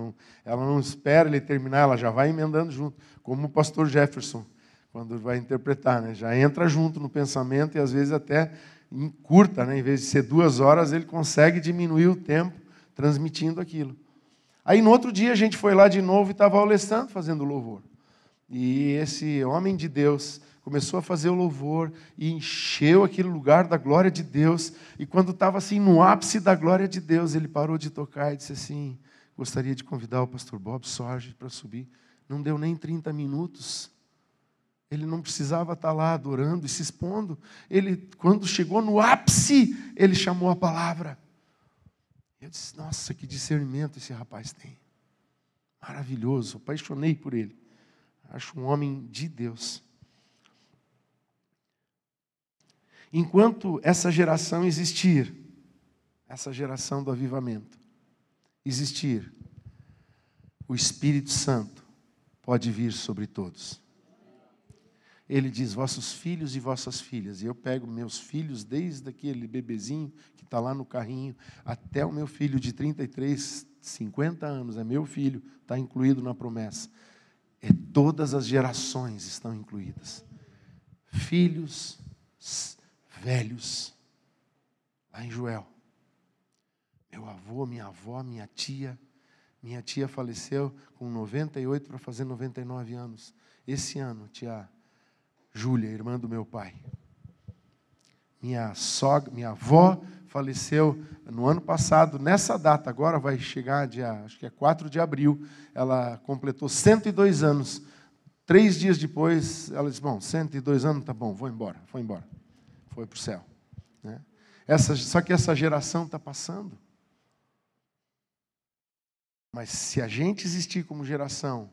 não espera ele terminar, ela já vai emendando junto. Como o pastor Jefferson, quando vai interpretar, né? Já entra junto no pensamento e às vezes até encurta, né? Em vez de ser 2 horas, ele consegue diminuir o tempo transmitindo aquilo. Aí no outro dia a gente foi lá de novo e estava o Alessandro fazendo louvor. E esse homem de Deus começou a fazer o louvor e encheu aquele lugar da glória de Deus. E quando estava assim no ápice da glória de Deus, ele parou de tocar e disse assim: gostaria de convidar o pastor Bob Sorge para subir. Não deu nem 30 minutos. Ele não precisava estar lá adorando e se expondo. Ele, quando chegou no ápice, ele chamou a palavra. Eu disse: nossa, que discernimento esse rapaz tem. Maravilhoso, apaixonei por ele. Acho um homem de Deus. Enquanto essa geração existir, essa geração do avivamento existir, o Espírito Santo pode vir sobre todos. Ele diz: vossos filhos e vossas filhas. E eu pego meus filhos desde aquele bebezinho que está lá no carrinho, até o meu filho de 33, 50 anos, é meu filho, está incluído na promessa. E todas as gerações estão incluídas. Filhos, velhos. Lá em Joel. Meu avô, minha avó, minha tia. Minha tia faleceu com 98 para fazer 99 anos. Esse ano, tia Júlia, irmã do meu pai. Minha avó faleceu no ano passado, nessa data, agora vai chegar acho que é 4 de abril, ela completou 102 anos. 3 dias depois, ela disse: bom, 102 anos, tá bom, vou embora. Foi embora. Foi para o céu. Né? Só que essa geração está passando. Mas se a gente existir como geração,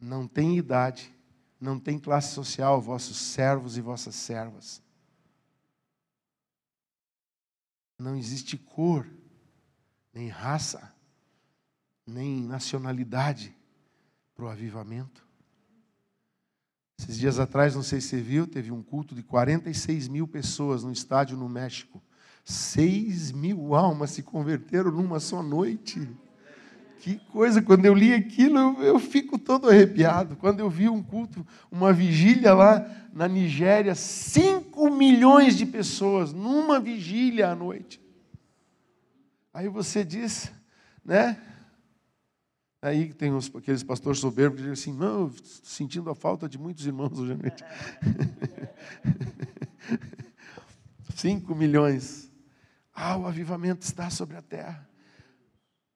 não tem idade, não tem classe social, vossos servos e vossas servas. Não existe cor, nem raça, nem nacionalidade para o avivamento. Esses dias atrás, não sei se você viu, teve um culto de 46 mil pessoas no estádio no México. 6 mil almas se converteram numa só noite. Que coisa, quando eu li aquilo, eu fico todo arrepiado. Quando eu vi um culto, uma vigília lá na Nigéria, 5 milhões de pessoas numa vigília à noite. Aí você diz, né? Aí tem aqueles pastores soberbos que dizem assim: não, estou sentindo a falta de muitos irmãos hoje à noite. 5 milhões. O avivamento está sobre a terra.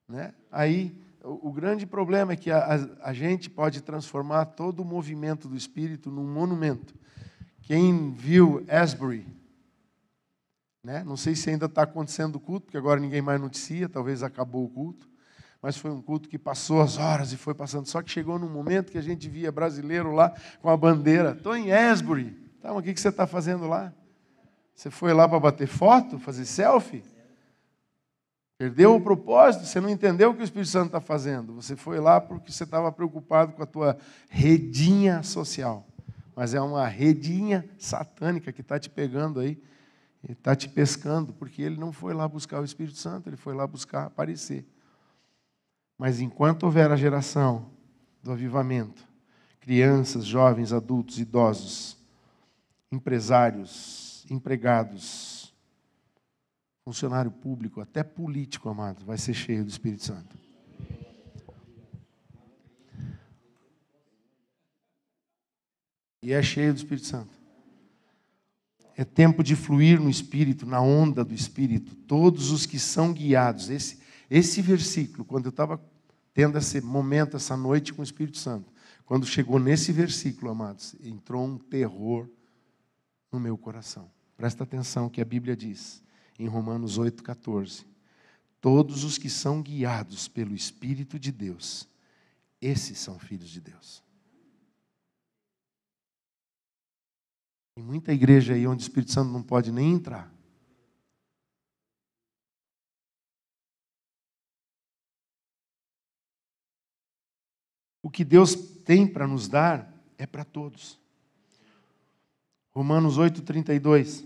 Né? Aí, o grande problema é que a gente pode transformar todo o movimento do Espírito num monumento. Quem viu Asbury, né? Não sei se ainda está acontecendo o culto, porque agora ninguém mais noticia, talvez acabou o culto, mas foi um culto que passou as horas e foi passando. Só que chegou num momento que a gente via brasileiro lá com a bandeira: estou em Asbury. Tá, mas o que você está fazendo lá? Você foi lá para bater foto, fazer selfie? Perdeu o propósito, você não entendeu o que o Espírito Santo está fazendo. Você foi lá porque você estava preocupado com a tua redinha social. Mas é uma redinha satânica que está te pegando aí, está te pescando, porque ele não foi lá buscar o Espírito Santo, ele foi lá buscar aparecer. Mas enquanto houver a geração do avivamento, crianças, jovens, adultos, idosos, empresários, empregados, funcionário público, até político, amado, vai ser cheio do Espírito Santo. E é cheio do Espírito Santo. É tempo de fluir no Espírito, na onda do Espírito. Todos os que são guiados. Esse versículo, quando eu estava tendo esse momento, essa noite com o Espírito Santo, quando chegou nesse versículo, amados, entrou um terror no meu coração. Presta atenção que a Bíblia diz. Em Romanos 8,14, todos os que são guiados pelo Espírito de Deus, esses são filhos de Deus. Em Tem muita igreja aí onde o Espírito Santo não pode nem entrar. O que Deus tem para nos dar é para todos. Romanos 8:32.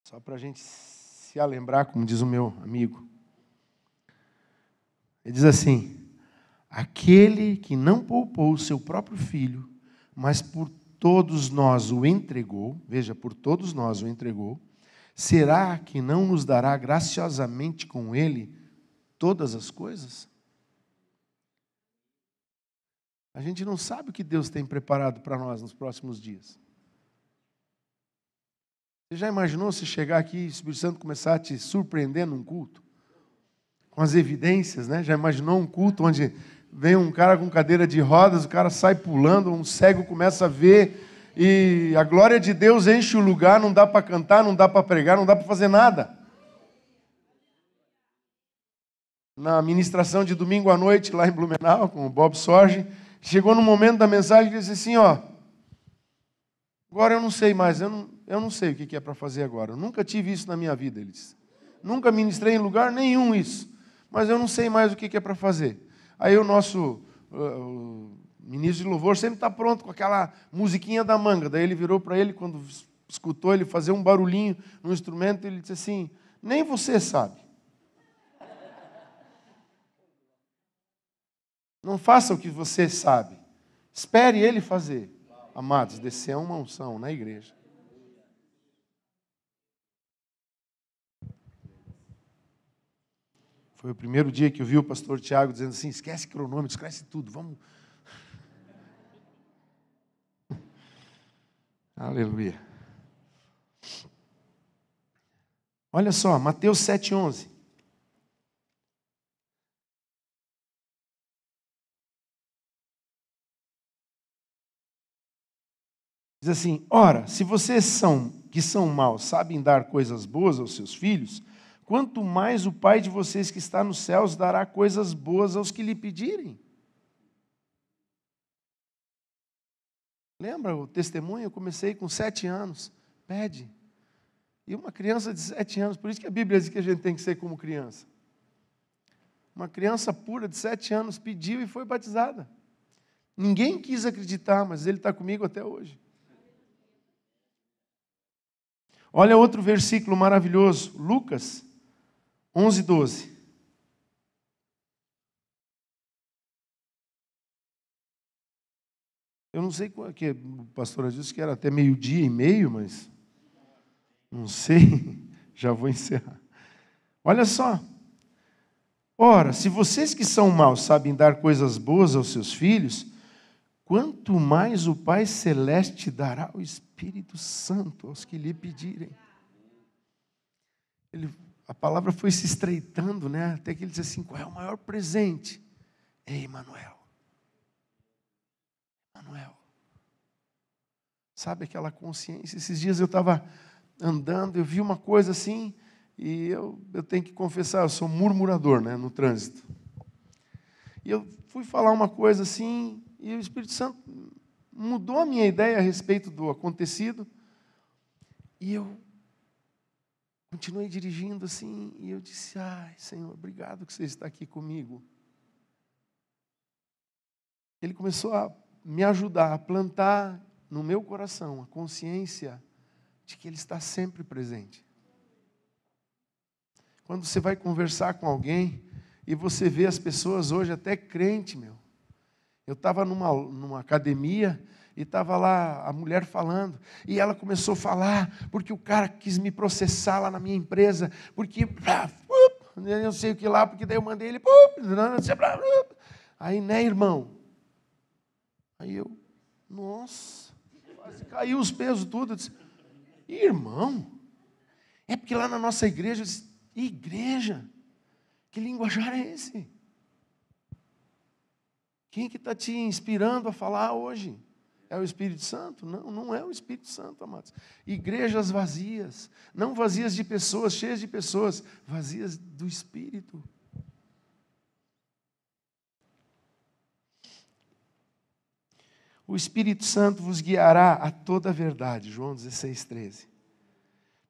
Só para a gente se lembrar, como diz o meu amigo. Ele diz assim: aquele que não poupou o seu próprio filho, mas por todos nós o entregou, veja, por todos nós o entregou, será que não nos dará graciosamente com ele todas as coisas? A gente não sabe o que Deus tem preparado para nós nos próximos dias. Você já imaginou se chegar aqui e o Espírito Santo começar a te surpreender num culto? Com as evidências, né? Já imaginou um culto onde vem um cara com cadeira de rodas, o cara sai pulando, um cego começa a ver, e a glória de Deus enche o lugar, não dá para cantar, não dá para pregar, não dá para fazer nada. Na ministração de domingo à noite, lá em Blumenau, com o Bob Sorge, chegou no momento da mensagem e disse assim, ó, agora eu não sei mais, eu não sei o que é para fazer agora. Eu nunca tive isso na minha vida, ele disse. Nunca ministrei em lugar nenhum isso, mas eu não sei mais o que é para fazer. Aí o nosso ministro de louvor sempre está pronto com aquela musiquinha da manga. Daí ele virou para ele, quando escutou ele fazer um barulhinho no instrumento, ele disse assim, nem você sabe. Não faça o que você sabe. Espere ele fazer. Amados, descer é uma unção na igreja. Foi o primeiro dia que eu vi o pastor Tiago dizendo assim, esquece cronômetro, esquece tudo, vamos. Aleluia. Olha só, Mateus 7:11. Diz assim, ora, se vocês que são maus sabem dar coisas boas aos seus filhos, quanto mais o Pai de vocês que está nos céus dará coisas boas aos que lhe pedirem. Lembra o testemunho? Eu comecei com 7 anos. Pede. E uma criança de 7 anos, por isso que a Bíblia diz que a gente tem que ser como criança. Uma criança pura de 7 anos pediu e foi batizada. Ninguém quis acreditar, mas ele está comigo até hoje. Olha outro versículo maravilhoso, Lucas 11:12. Eu não sei qual é que o pastor disse que era até 12:30, mas não sei, já vou encerrar. Olha só. Ora, se vocês que são maus sabem dar coisas boas aos seus filhos, quanto mais o Pai Celeste dará o Espírito Santo aos que lhe pedirem. A palavra foi se estreitando, né? Até que ele disse assim, qual é o maior presente? É Emmanuel. Emmanuel. Sabe aquela consciência? Esses dias eu estava andando, eu vi uma coisa assim, e eu tenho que confessar, eu sou murmurador, né, no trânsito. E eu fui falar uma coisa assim, e o Espírito Santo mudou a minha ideia a respeito do acontecido, e eu continuei dirigindo assim, e eu disse, ai, Senhor, obrigado que você está aqui comigo. Ele começou a me ajudar a plantar no meu coração a consciência de que Ele está sempre presente. Quando você vai conversar com alguém, e você vê as pessoas hoje, até crente, meu. Eu estava numa academia, e estava lá a mulher falando, e ela começou a falar, porque o cara quis me processar lá na minha empresa, porque, eu não sei o que lá, porque daí eu mandei ele, aí, né, irmão? Aí eu, nossa, quase caiu os pesos tudo, eu disse, irmão, é porque lá na nossa igreja, eu disse, igreja, que linguajar é esse? Quem que está te inspirando a falar hoje? É o Espírito Santo? Não, não é o Espírito Santo, amados. Igrejas vazias, não vazias de pessoas, cheias de pessoas, vazias do Espírito. O Espírito Santo vos guiará a toda a verdade. João 16:13.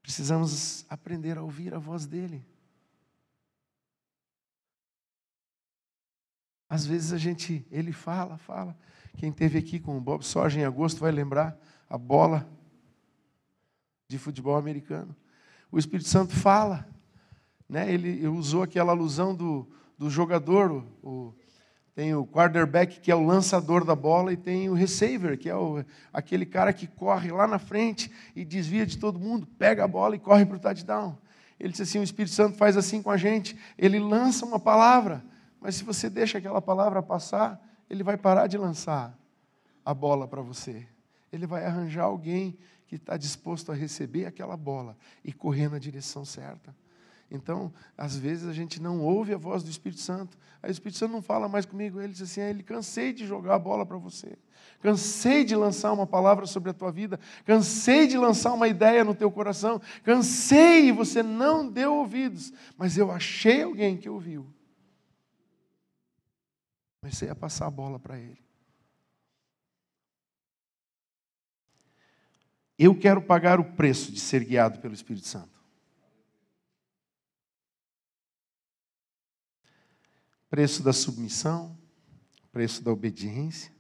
Precisamos aprender a ouvir a voz dele. Às vezes ele fala. Quem esteve aqui com o Bob Sorge em agosto vai lembrar a bola de futebol americano. O Espírito Santo fala, né? Ele usou aquela alusão do jogador, tem o quarterback, que é o lançador da bola, e tem o receiver, que é aquele cara que corre lá na frente e desvia de todo mundo, pega a bola e corre para o touchdown. Ele disse assim, o Espírito Santo faz assim com a gente, ele lança uma palavra, mas se você deixa aquela palavra passar, ele vai parar de lançar a bola para você. Ele vai arranjar alguém que está disposto a receber aquela bola e correr na direção certa. Então, às vezes a gente não ouve a voz do Espírito Santo. Aí o Espírito Santo não fala mais comigo. Ele diz assim, ele cansei de jogar a bola para você. Cansei de lançar uma palavra sobre a tua vida. Cansei de lançar uma ideia no teu coração. Cansei e você não deu ouvidos. Mas eu achei alguém que ouviu. Comecei a passar a bola para ele. Eu quero pagar o preço de ser guiado pelo Espírito Santo. Preço da submissão, preço da obediência,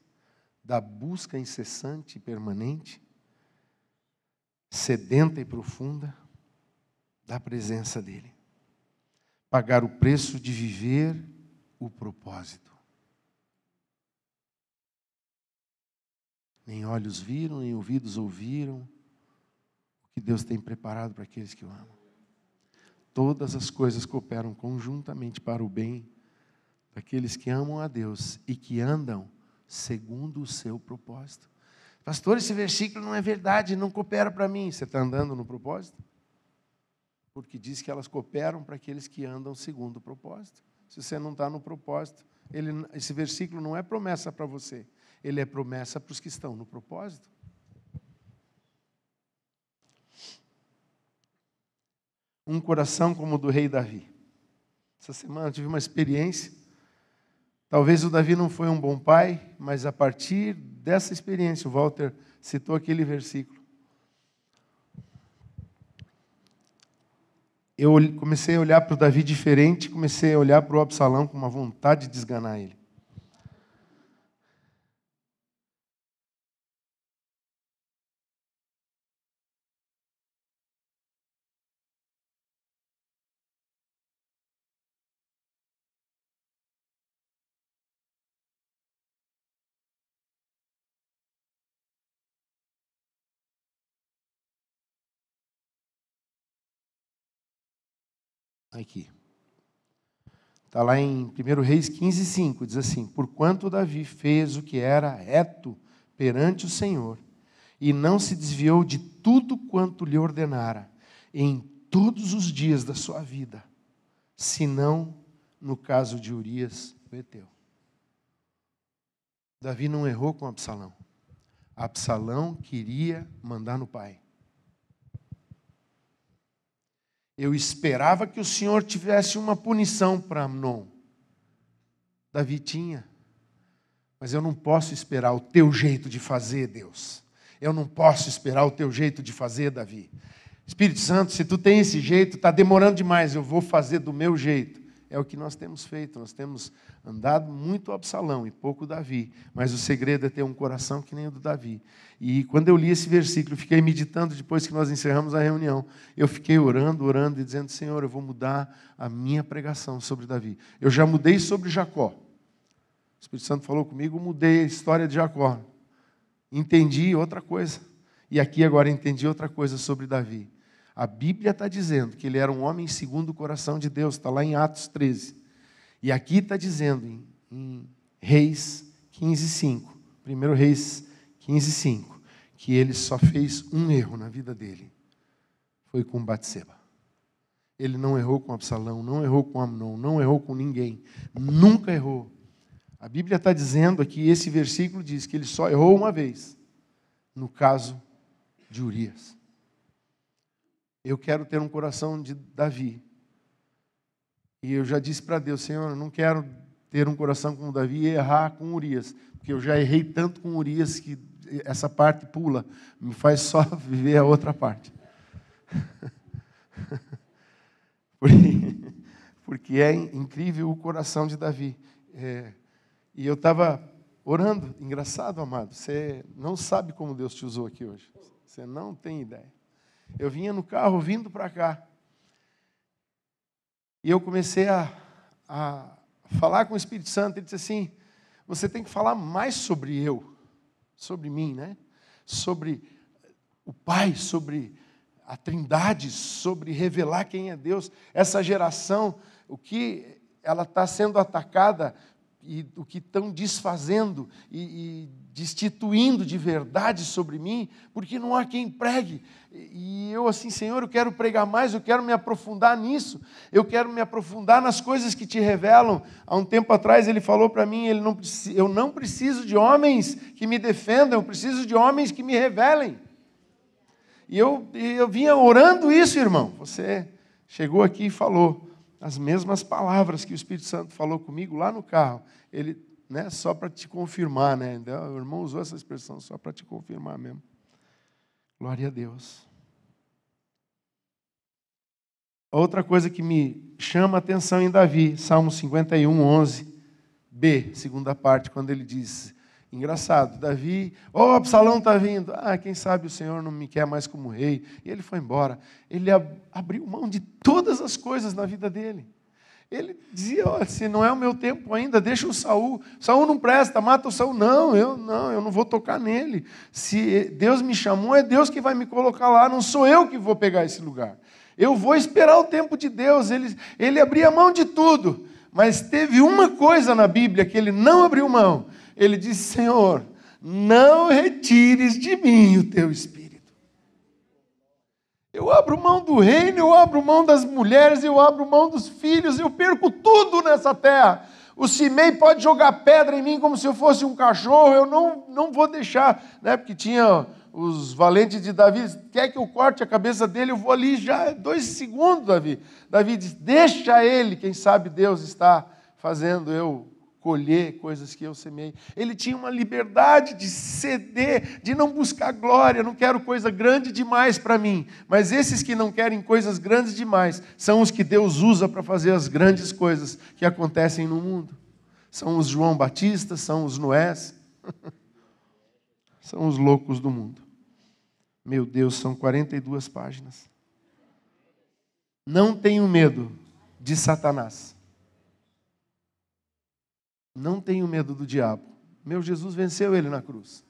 da busca incessante e permanente, sedenta e profunda, da presença dEle. Pagar o preço de viver o propósito. Nem olhos viram, nem ouvidos ouviram o que Deus tem preparado para aqueles que o amam. Todas as coisas cooperam conjuntamente para o bem daqueles que amam a Deus e que andam segundo o seu propósito. Pastor, esse versículo não é verdade, não coopera para mim. Você está andando no propósito? Porque diz que elas cooperam para aqueles que andam segundo o propósito. Se você não está no propósito, esse versículo não é promessa para você. Ele é promessa para os que estão no propósito. Um coração como o do rei Davi. Essa semana eu tive uma experiência. Talvez o Davi não foi um bom pai, mas a partir dessa experiência, o Walter citou aquele versículo. Eu comecei a olhar para o Davi diferente, comecei a olhar para o Absalão com uma vontade de esganar ele. Aqui. Está lá em 1 Reis 15:5, diz assim, porquanto Davi fez o que era reto perante o Senhor, e não se desviou de tudo quanto lhe ordenara, em todos os dias da sua vida, senão no caso de Urias, o heteu. Davi não errou com Absalão. Absalão queria mandar no pai. Eu esperava que o Senhor tivesse uma punição para Amnon. Davi tinha. Mas eu não posso esperar o teu jeito de fazer, Deus. Eu não posso esperar o teu jeito de fazer, Davi. Espírito Santo, se tu tem esse jeito, está demorando demais, eu vou fazer do meu jeito. É o que nós temos feito, nós temos andado muito Absalão e pouco Davi. Mas o segredo é ter um coração que nem o do Davi. E quando eu li esse versículo, fiquei meditando depois que nós encerramos a reunião. Eu fiquei orando e dizendo, Senhor, eu vou mudar a minha pregação sobre Davi. Eu já mudei sobre Jacó. O Espírito Santo falou comigo, mudei a história de Jacó. Entendi outra coisa. E aqui agora entendi outra coisa sobre Davi. A Bíblia está dizendo que ele era um homem segundo o coração de Deus. Está lá em Atos 13. E aqui está dizendo em Reis 15:5. 1 Reis 15:5. Que ele só fez um erro na vida dele. Foi com Batseba. Ele não errou com Absalão, não errou com Amnon, não errou com ninguém. Nunca errou. A Bíblia está dizendo aqui, esse versículo diz que ele só errou uma vez. No caso de Urias. Eu quero ter um coração de Davi. E eu já disse para Deus, Senhor, eu não quero ter um coração como Davi e errar com Urias. porque eu já errei tanto com Urias que essa parte pula, me faz só viver a outra parte. Porque é incrível o coração de Davi. E eu estava orando, engraçado, amado, você não sabe como Deus te usou aqui hoje. Você não tem ideia. Eu vinha no carro vindo para cá, e eu comecei a falar com o Espírito Santo. Ele disse assim: você tem que falar mais sobre sobre mim, né? Sobre o Pai, sobre a Trindade, sobre revelar quem é Deus. Essa geração, o que ela está sendo atacada e o que estão desfazendo e destituindo de verdade sobre mim, porque não há quem pregue. E eu assim, Senhor, eu quero pregar mais, eu quero me aprofundar nisso, eu quero me aprofundar nas coisas que te revelam. Há um tempo atrás ele falou para mim, eu não preciso de homens que me defendam, eu preciso de homens que me revelem. E eu vinha orando isso, irmão. Você chegou aqui e falou as mesmas palavras que o Espírito Santo falou comigo lá no carro. Ele, né, só para te confirmar, né? O irmão usou essa expressão só para te confirmar mesmo. Glória a Deus. Outra coisa que me chama a atenção em Davi, Salmo 51, 11b, segunda parte, quando ele diz, engraçado, Davi, Absalão está vindo, quem sabe o Senhor não me quer mais como rei, e ele foi embora. Ele abriu mão de todas as coisas na vida dele. Ele dizia, se não é o meu tempo ainda, deixa o Saul não presta, mata o Saul. Não, eu não vou tocar nele. Se Deus me chamou, é Deus que vai me colocar lá, não sou eu que vou pegar esse lugar. Eu vou esperar o tempo de Deus. Ele abria mão de tudo, mas teve uma coisa na Bíblia que ele não abriu mão. Ele disse, Senhor, não retires de mim o teu Espírito. Eu abro mão do reino, eu abro mão das mulheres, eu abro mão dos filhos, eu perco tudo nessa terra. O Simei pode jogar pedra em mim como se eu fosse um cachorro, eu não vou deixar, né? Porque tinha os valentes de Davi, quer que eu corte a cabeça dele, eu vou ali já 2 segundos, Davi. Davi diz, deixa ele, quem sabe Deus está fazendo eu colher coisas que eu semei. Ele tinha uma liberdade de ceder, de não buscar glória. Não quero coisa grande demais para mim. Mas esses que não querem coisas grandes demais são os que Deus usa para fazer as grandes coisas que acontecem no mundo. São os João Batista, são os Noés, são os loucos do mundo. Meu Deus, são 42 páginas. Não tenho medo de Satanás. Não tenho medo do diabo. Meu Jesus venceu ele na cruz.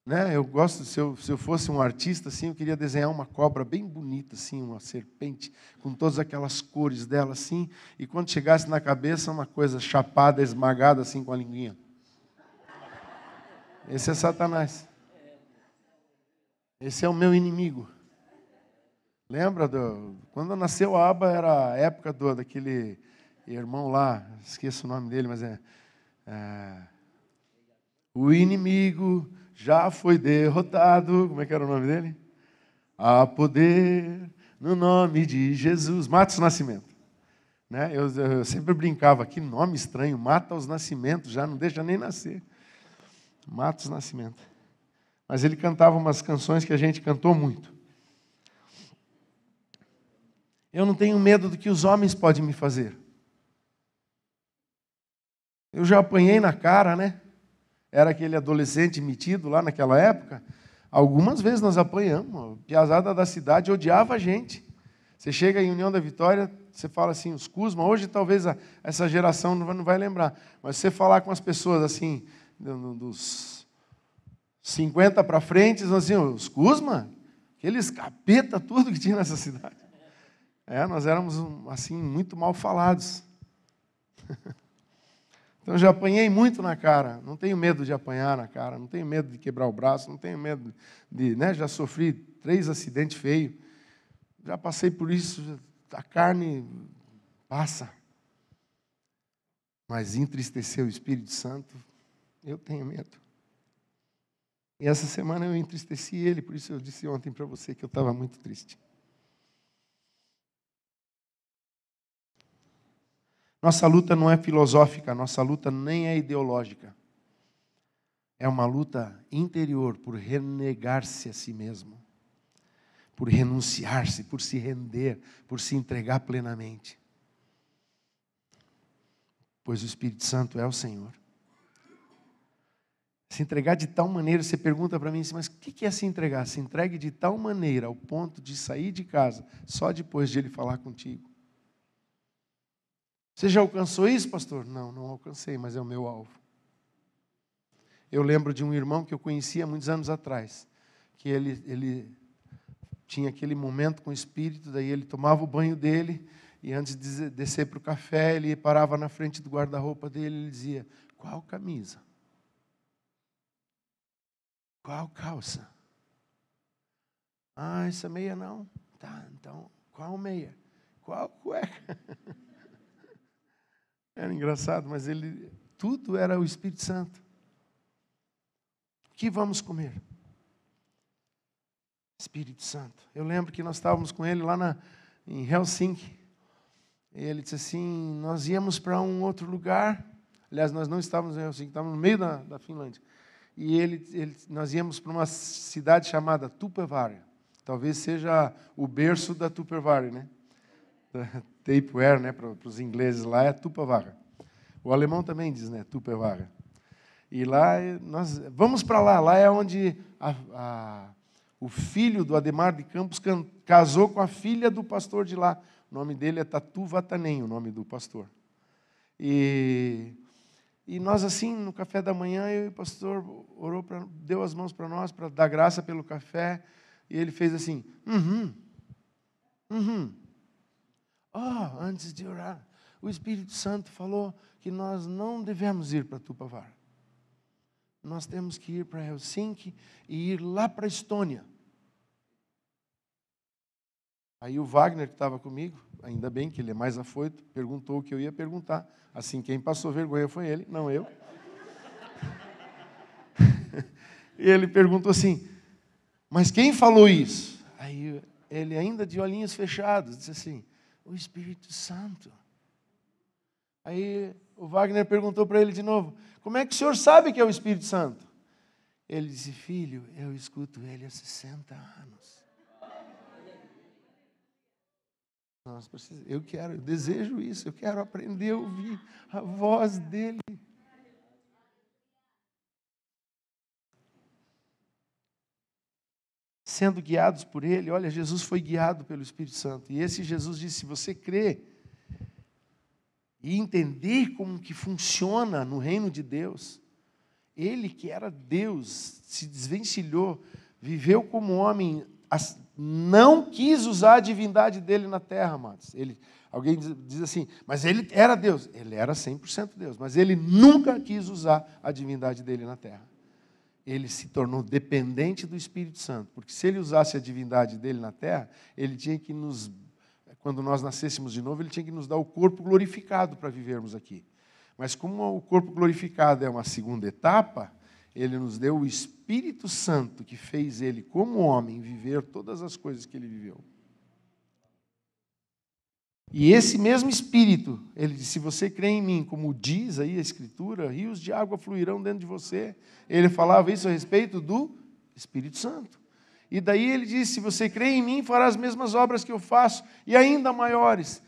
Né? Eu gosto, se eu fosse um artista, assim, eu queria desenhar uma cobra bem bonita, assim, uma serpente, com todas aquelas cores dela, assim, e quando chegasse na cabeça, uma coisa chapada, esmagada, assim, com a linguinha. Esse é Satanás. Esse é o meu inimigo. Lembra? Quando nasceu a Aba, era a época daquele irmão lá, esqueço o nome dele, mas o inimigo já foi derrotado. Como é que era o nome dele? Há poder no nome de Jesus. Matos Nascimento. Né? Eu sempre brincava, que nome estranho, mata os nascimentos, já não deixa nem nascer. Matos Nascimento. Mas ele cantava umas canções que a gente cantou muito. Eu não tenho medo do que os homens podem me fazer. Eu já apanhei na cara, né? Era aquele adolescente metido lá naquela época. Algumas vezes nós apanhamos. A piazada da cidade odiava a gente. Você chega em União da Vitória, você fala assim, os Cusma, hoje talvez essa geração não vai lembrar, mas você falar com as pessoas assim, dos 50 para frente, eles vão assim, os Cusma, aqueles capeta, tudo que tinha nessa cidade. Nós éramos assim, muito mal falados. Então, já apanhei muito na cara, não tenho medo de apanhar na cara, não tenho medo de quebrar o braço, não tenho medo de... Já sofri 3 acidentes feios, já passei por isso, a carne passa. Mas entristecer o Espírito Santo, eu tenho medo. E essa semana eu entristeci ele, por isso eu disse ontem para você que eu estava muito triste. Nossa luta não é filosófica, nossa luta nem é ideológica. é uma luta interior por renegar-se a si mesmo, por renunciar-se, por se render, por se entregar plenamente. Pois o Espírito Santo é o Senhor. Se entregar de tal maneira, você pergunta para mim assim, mas o que é se entregar? Se entregue de tal maneira ao ponto de sair de casa só depois de Ele falar contigo. Você já alcançou isso, pastor? Não, não alcancei, mas é o meu alvo. Eu lembro de um irmão que eu conhecia muitos anos atrás, que ele tinha aquele momento com o Espírito, daí ele tomava o banho dele, e antes de descer para o café, ele parava na frente do guarda-roupa dele e ele dizia, qual camisa? Qual calça? Ah, essa meia não. Tá, então, qual meia? Qual cueca? Era engraçado, mas tudo era o Espírito Santo. O que vamos comer? Espírito Santo. Eu lembro que nós estávamos com ele lá em Helsinki. E ele disse assim, nós íamos para um outro lugar. Aliás, nós não estávamos em Helsinki, estávamos no meio da Finlândia. E nós íamos para uma cidade chamada Tupperware. Talvez seja o berço da Tupperware, né? Tapeware, né? Para os ingleses lá é Tupperware. O alemão também diz, né? Tupperware. E lá, nós vamos para lá. Lá é onde o filho do Ademar de Campos casou com a filha do pastor de lá. O nome dele é Tatu Vatanen, o nome do pastor. E nós, assim, no café da manhã, eu e o pastor deu as mãos para nós, para dar graça pelo café, e ele fez assim, antes de orar, o Espírito Santo falou que nós não devemos ir para Tupperware. Nós temos que ir para Helsinki e ir lá para a Estônia. Aí o Wagner, que estava comigo, ainda bem que ele é mais afoito, perguntou o que eu ia perguntar. Assim, quem passou vergonha foi ele, não eu. E ele perguntou assim, mas quem falou isso? Aí ele, ainda de olhinhos fechados, disse assim, o Espírito Santo. Aí o Wagner perguntou para ele de novo, como é que o senhor sabe que é o Espírito Santo? Ele disse, filho, eu escuto ele há 60 anos. Eu desejo isso, eu quero aprender a ouvir a voz dele. Sendo guiados por ele, olha, Jesus foi guiado pelo Espírito Santo. E esse Jesus disse, se você crer e entender como que funciona no reino de Deus, ele que era Deus, se desvencilhou, viveu como homem, não quis usar a divindade dele na terra, amados. Alguém diz assim, mas ele era Deus. Ele era 100% Deus, mas ele nunca quis usar a divindade dele na terra. Ele se tornou dependente do Espírito Santo, porque se ele usasse a divindade dele na terra, ele tinha que quando nós nascêssemos de novo, ele tinha que nos dar o corpo glorificado para vivermos aqui. Mas como o corpo glorificado é uma segunda etapa, ele nos deu o Espírito Santo, que fez ele, como homem, viver todas as coisas que ele viveu. E esse mesmo Espírito, ele disse, se você crê em mim, como diz aí a Escritura, rios de água fluirão dentro de você. Ele falava isso a respeito do Espírito Santo. E daí ele disse, se você crê em mim, fará as mesmas obras que eu faço, e ainda maiores.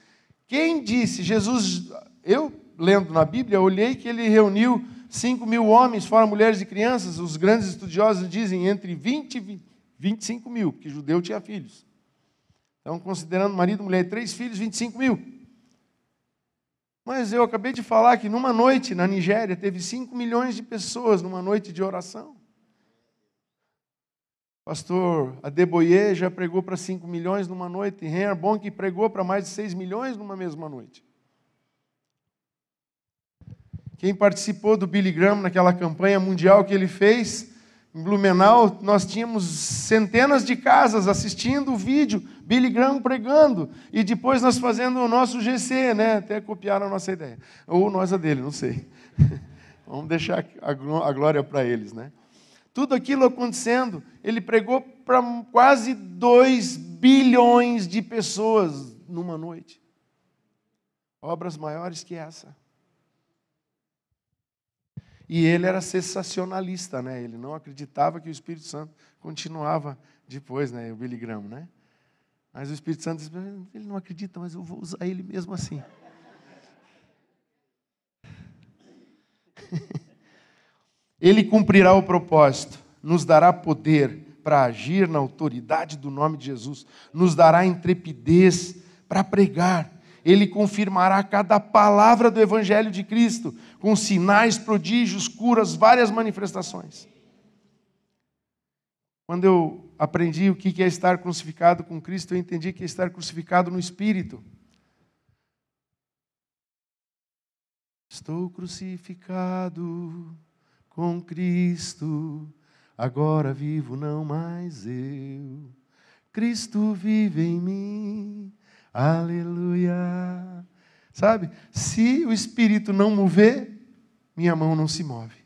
Quem disse? Jesus, eu, lendo na Bíblia, olhei que ele reuniu 5.000 homens, fora mulheres e crianças. Os grandes estudiosos dizem entre 20 e 25 mil, porque judeu tinha filhos. Então, considerando marido, mulher e 3 filhos, 25 mil. Mas eu acabei de falar que numa noite na Nigéria, teve 5 milhões de pessoas numa noite de oração. Pastor Adeboye já pregou para 5 milhões numa noite, e Reinhard Bonnke pregou para mais de 6 milhões numa mesma noite. Quem participou do Billy Graham naquela campanha mundial que ele fez, em Blumenau, nós tínhamos centenas de casas assistindo o vídeo, Billy Graham pregando, e depois nós fazendo o nosso GC, né? Até copiaram a nossa ideia. Ou nós a dele, não sei. Vamos deixar a glória para eles, né? Tudo aquilo acontecendo, ele pregou para quase 2 bilhões de pessoas numa noite. Obras maiores que essa. E ele era sensacionalista, né? Ele não acreditava que o Espírito Santo continuava depois, né? O Billy Graham, né? Mas o Espírito Santo disse, ele não acredita, mas eu vou usar ele mesmo assim. Ele cumprirá o propósito, nos dará poder para agir na autoridade do nome de Jesus, nos dará intrepidez para pregar. Ele confirmará cada palavra do Evangelho de Cristo, com sinais, prodígios, curas, várias manifestações. Quando eu aprendi o que é estar crucificado com Cristo, eu entendi que é estar crucificado no Espírito. Estou crucificado com Cristo, agora vivo não mais eu. Cristo vive em mim. Aleluia. Sabe? Se o Espírito não mover, minha mão não se move.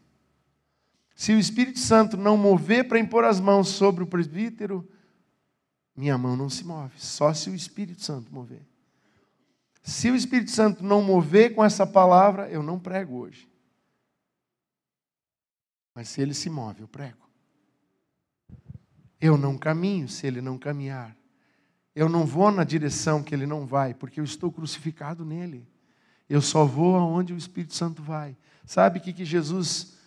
Se o Espírito Santo não mover para impor as mãos sobre o presbítero, minha mão não se move. Só se o Espírito Santo mover. Se o Espírito Santo não mover com essa palavra, eu não prego hoje. Mas se ele se move, eu prego. Eu não caminho se ele não caminhar. Eu não vou na direção que ele não vai, porque eu estou crucificado nele. Eu só vou aonde o Espírito Santo vai. Sabe o que Jesus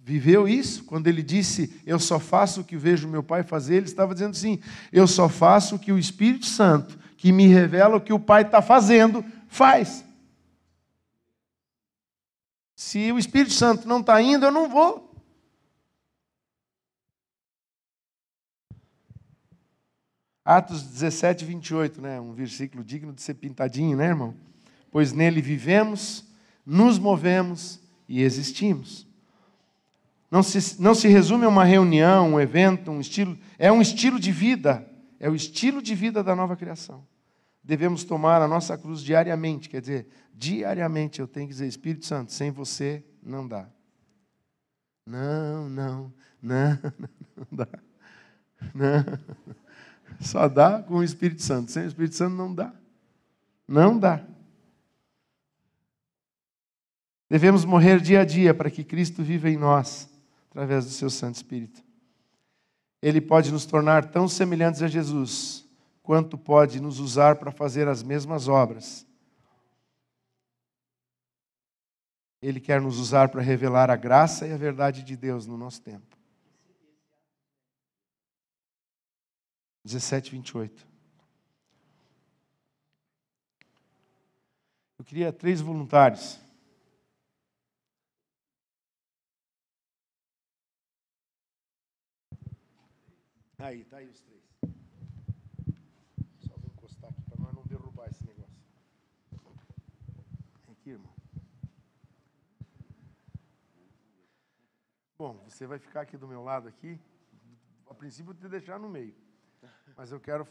viveu isso? Quando ele disse, eu só faço o que vejo meu Pai fazer, ele estava dizendo assim, eu só faço o que o Espírito Santo, que me revela o que o Pai está fazendo, faz. Se o Espírito Santo não está indo, eu não vou. Atos 17, 28, né? Um versículo digno de ser pintadinho, né, irmão? Pois nele vivemos, nos movemos e existimos. Não se resume a uma reunião, um evento, um estilo. É um estilo de vida. É o estilo de vida da nova criação. Devemos tomar a nossa cruz diariamente. Quer dizer, diariamente eu tenho que dizer, Espírito Santo, sem você não dá. Não dá. Não. Só dá com o Espírito Santo. Sem o Espírito Santo não dá. Não dá. Devemos morrer dia a dia para que Cristo viva em nós, através do seu Santo Espírito. Ele pode nos tornar tão semelhantes a Jesus, quanto pode nos usar para fazer as mesmas obras. Ele quer nos usar para revelar a graça e a verdade de Deus no nosso tempo. 17, 28. Eu queria 3 voluntários. Aí, tá aí os 3. Só vou encostar aqui para nós não derrubar esse negócio. Aqui, irmão. Bom, você vai ficar aqui do meu lado aqui. A princípio, eu vou te deixar no meio. Mas eu quero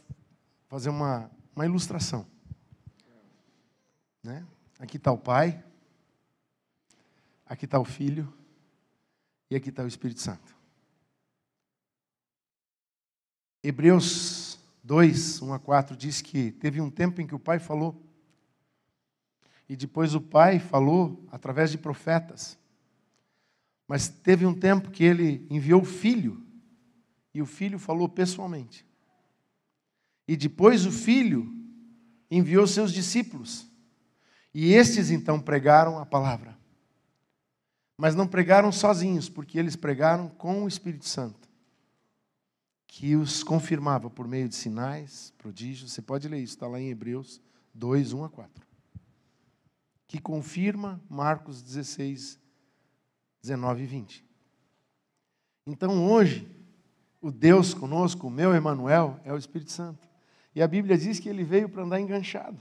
fazer uma ilustração. Né? Aqui está o Pai, aqui está o Filho e aqui está o Espírito Santo. Hebreus 2, 1 a 4 diz que teve um tempo em que o Pai falou, e depois o Pai falou através de profetas. Mas teve um tempo que ele enviou o Filho, e o Filho falou pessoalmente. E depois o Filho enviou seus discípulos. E estes então pregaram a palavra. Mas não pregaram sozinhos, porque eles pregaram com o Espírito Santo, que os confirmava por meio de sinais, prodígios. Você pode ler isso, está lá em Hebreus 2, 1 a 4. Que confirma Marcos 16, 19 e 20. Então hoje, o Deus conosco, o meu Emmanuel, é o Espírito Santo. E a Bíblia diz que ele veio para andar enganchado.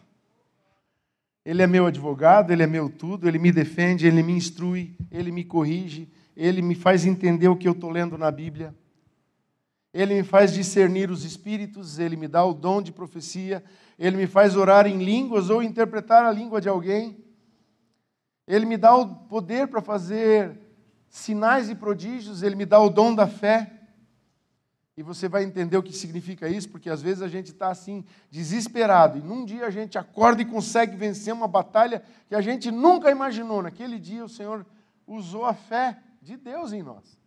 Ele é meu advogado, ele é meu tudo, ele me defende, ele me instrui, ele me corrige, ele me faz entender o que eu estou lendo na Bíblia. Ele me faz discernir os espíritos, ele me dá o dom de profecia, ele me faz orar em línguas ou interpretar a língua de alguém. Ele me dá o poder para fazer sinais e prodígios, ele me dá o dom da fé. E você vai entender o que significa isso, porque às vezes a gente está assim, desesperado, e num dia a gente acorda e consegue vencer uma batalha que a gente nunca imaginou. Naquele dia o Senhor usou a fé de Deus em nós.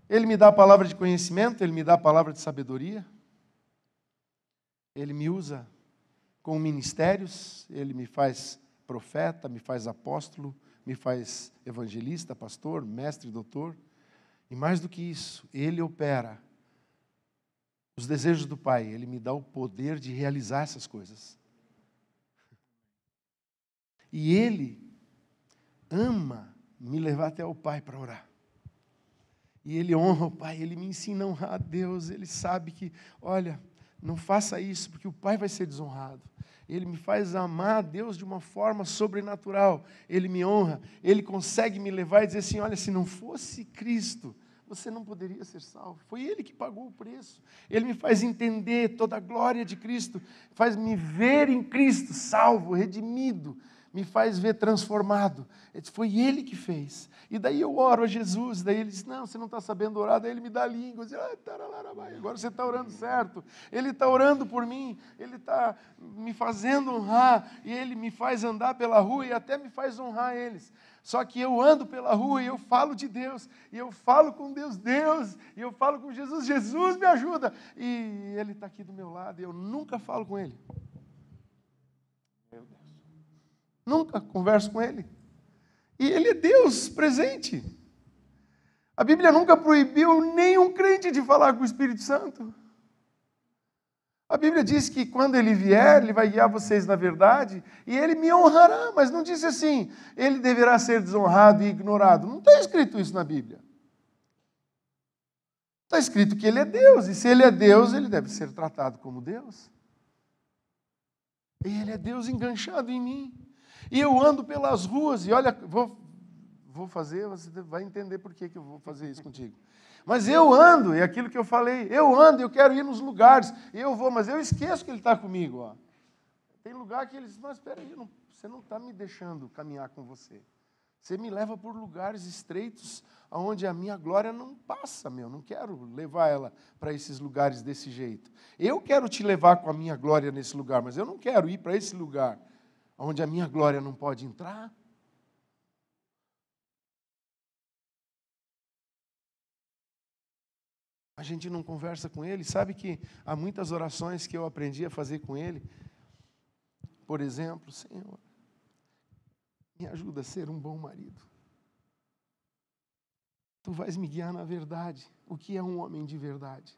Ele me dá a palavra de conhecimento, Ele me dá a palavra de sabedoria, Ele me usa com ministérios, Ele me faz profeta, me faz apóstolo, me faz evangelista, pastor, mestre, doutor. E mais do que isso, Ele opera os desejos do Pai, Ele me dá o poder de realizar essas coisas. E Ele ama me levar até o Pai para orar. E Ele honra o Pai, Ele me ensina a honrar a Deus, Ele sabe que, olha, não faça isso, porque o Pai vai ser desonrado. Ele me faz amar a Deus de uma forma sobrenatural. Ele me honra, Ele consegue me levar e dizer assim, olha, se não fosse Cristo, você não poderia ser salvo. Foi Ele que pagou o preço. Ele me faz entender toda a glória de Cristo, faz me ver em Cristo, salvo, redimido, me faz ver transformado. Foi Ele que fez. E daí eu oro a Jesus, daí Ele diz, não, você não está sabendo orar, daí Ele me dá a língua, diz, agora você está orando certo, Ele está orando por mim, Ele está me fazendo honrar, e Ele me faz andar pela rua e até me faz honrar eles. Só que eu ando pela rua e eu falo de Deus, e eu falo com Deus, e eu falo com Jesus, Jesus me ajuda, e Ele está aqui do meu lado, e eu nunca falo com Ele. Meu Deus. Nunca converso com Ele. E Ele é Deus presente. A Bíblia nunca proibiu nenhum crente de falar com o Espírito Santo. A Bíblia diz que quando Ele vier, Ele vai guiar vocês na verdade, e Ele me honrará, mas não disse assim, Ele deverá ser desonrado e ignorado. Não está escrito isso na Bíblia. Está escrito que Ele é Deus, e se Ele é Deus, Ele deve ser tratado como Deus. E Ele é Deus enganchado em mim. E eu ando pelas ruas, e olha, vou fazer, você vai entender por que eu vou fazer isso contigo. Mas eu ando, é aquilo que eu falei, eu ando, eu quero ir nos lugares, eu vou, mas eu esqueço que Ele está comigo. Ó. Tem lugar que Ele diz, mas espera aí, você não está me deixando caminhar com você. Você me leva por lugares estreitos, onde a minha glória não passa, não quero levar ela para esses lugares desse jeito. Eu quero te levar com a minha glória nesse lugar, mas eu não quero ir para esse lugar onde a minha glória não pode entrar. A gente não conversa com Ele. Sabe que há muitas orações que eu aprendi a fazer com Ele. Por exemplo, Senhor, me ajuda a ser um bom marido. Tu vais me guiar na verdade. O que é um homem de verdade?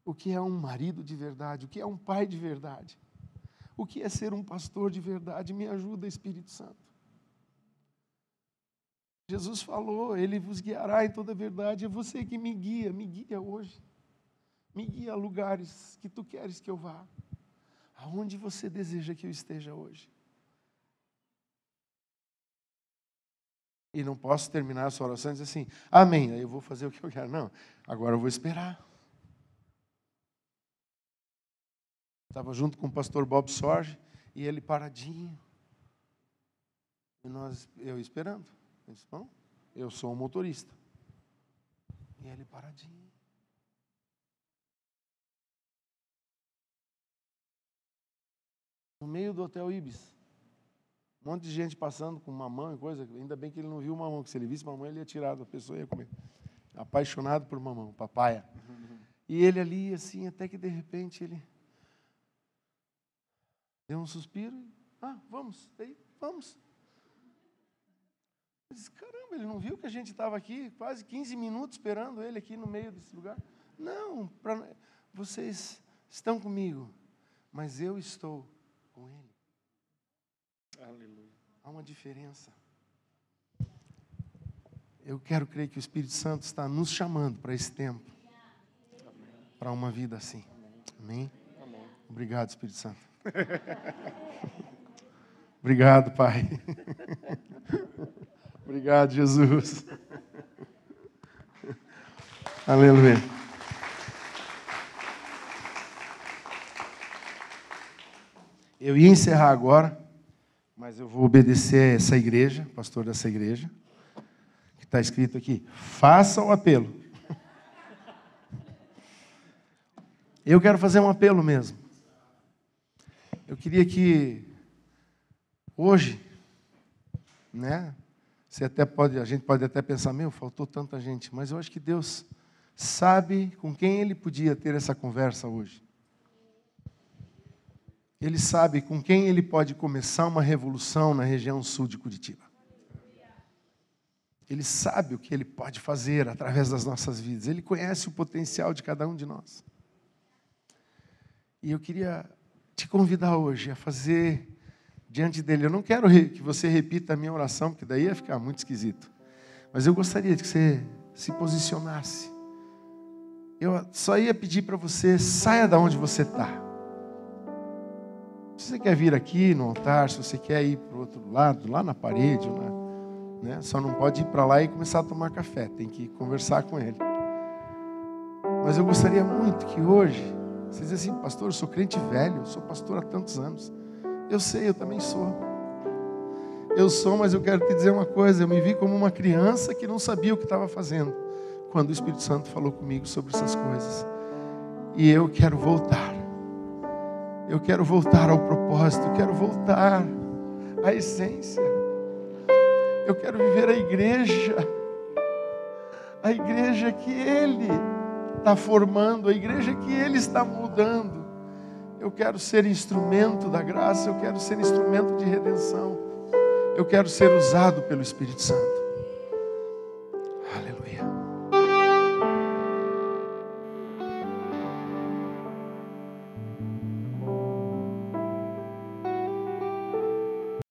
O que é um marido de verdade? O que é um pai de verdade? O que é ser um pastor de verdade? Me ajuda, Espírito Santo. Jesus falou, Ele vos guiará em toda a verdade. É você que me guia hoje. Me guia a lugares que Tu queres que eu vá. Aonde você deseja que eu esteja hoje. E não posso terminar essa oração e dizer assim, amém, aí eu vou fazer o que eu quero. Não, agora eu vou esperar. Estava junto com o pastor Bob Sorge e ele paradinho. E eu esperando. Ele disse, não, eu sou um motorista. E ele paradinho. No meio do Hotel Ibis. Um monte de gente passando com mamão e coisa. Ainda bem que ele não viu mamão, que se ele visse mamão, ele ia tirar da pessoa e ia comer. Apaixonado por mamão, papaya. E ele ali, assim, até que de repente ele deu um suspiro e, vamos, aí, vamos. Eu disse, caramba, ele não viu que a gente estava aqui quase 15 minutos esperando ele aqui no meio desse lugar? Não, vocês estão comigo, mas eu estou com ele. Aleluia. Há uma diferença. Eu quero crer que o Espírito Santo está nos chamando para esse tempo. Para uma vida assim. Amém? Amém. Obrigado, Espírito Santo. Obrigado, Pai. Obrigado, Jesus. Aleluia. Eu ia encerrar agora, mas eu vou obedecer a essa igreja, pastor dessa igreja, que está escrito aqui, faça o apelo. Eu quero fazer um apelo mesmo. Eu queria que hoje, A gente pode até pensar, faltou tanta gente, mas eu acho que Deus sabe com quem Ele podia ter essa conversa hoje. Ele sabe com quem Ele pode começar uma revolução na região sul de Curitiba. Ele sabe o que Ele pode fazer através das nossas vidas. Ele conhece o potencial de cada um de nós. E eu queria te convidar hoje a fazer diante dele. Eu não quero que você repita a minha oração, porque daí ia ficar muito esquisito. Mas eu gostaria que você se posicionasse. Eu só ia pedir para você, saia da onde você está. Se você quer vir aqui no altar, se você quer ir para o outro lado, lá na parede, né? Só não pode ir para lá e começar a tomar café, tem que conversar com ele. Mas eu gostaria muito que hoje, você diz assim, pastor, eu sou crente velho, eu sou pastor há tantos anos. Eu sei, eu também sou. Eu sou, mas eu quero te dizer uma coisa, eu me vi como uma criança que não sabia o que estava fazendo, quando o Espírito Santo falou comigo sobre essas coisas. E eu quero voltar. Eu quero voltar ao propósito, eu quero voltar à essência. Eu quero viver a igreja que Ele está formando, a igreja que Ele está mudando. Eu quero ser instrumento da graça, eu quero ser instrumento de redenção. Eu quero ser usado pelo Espírito Santo.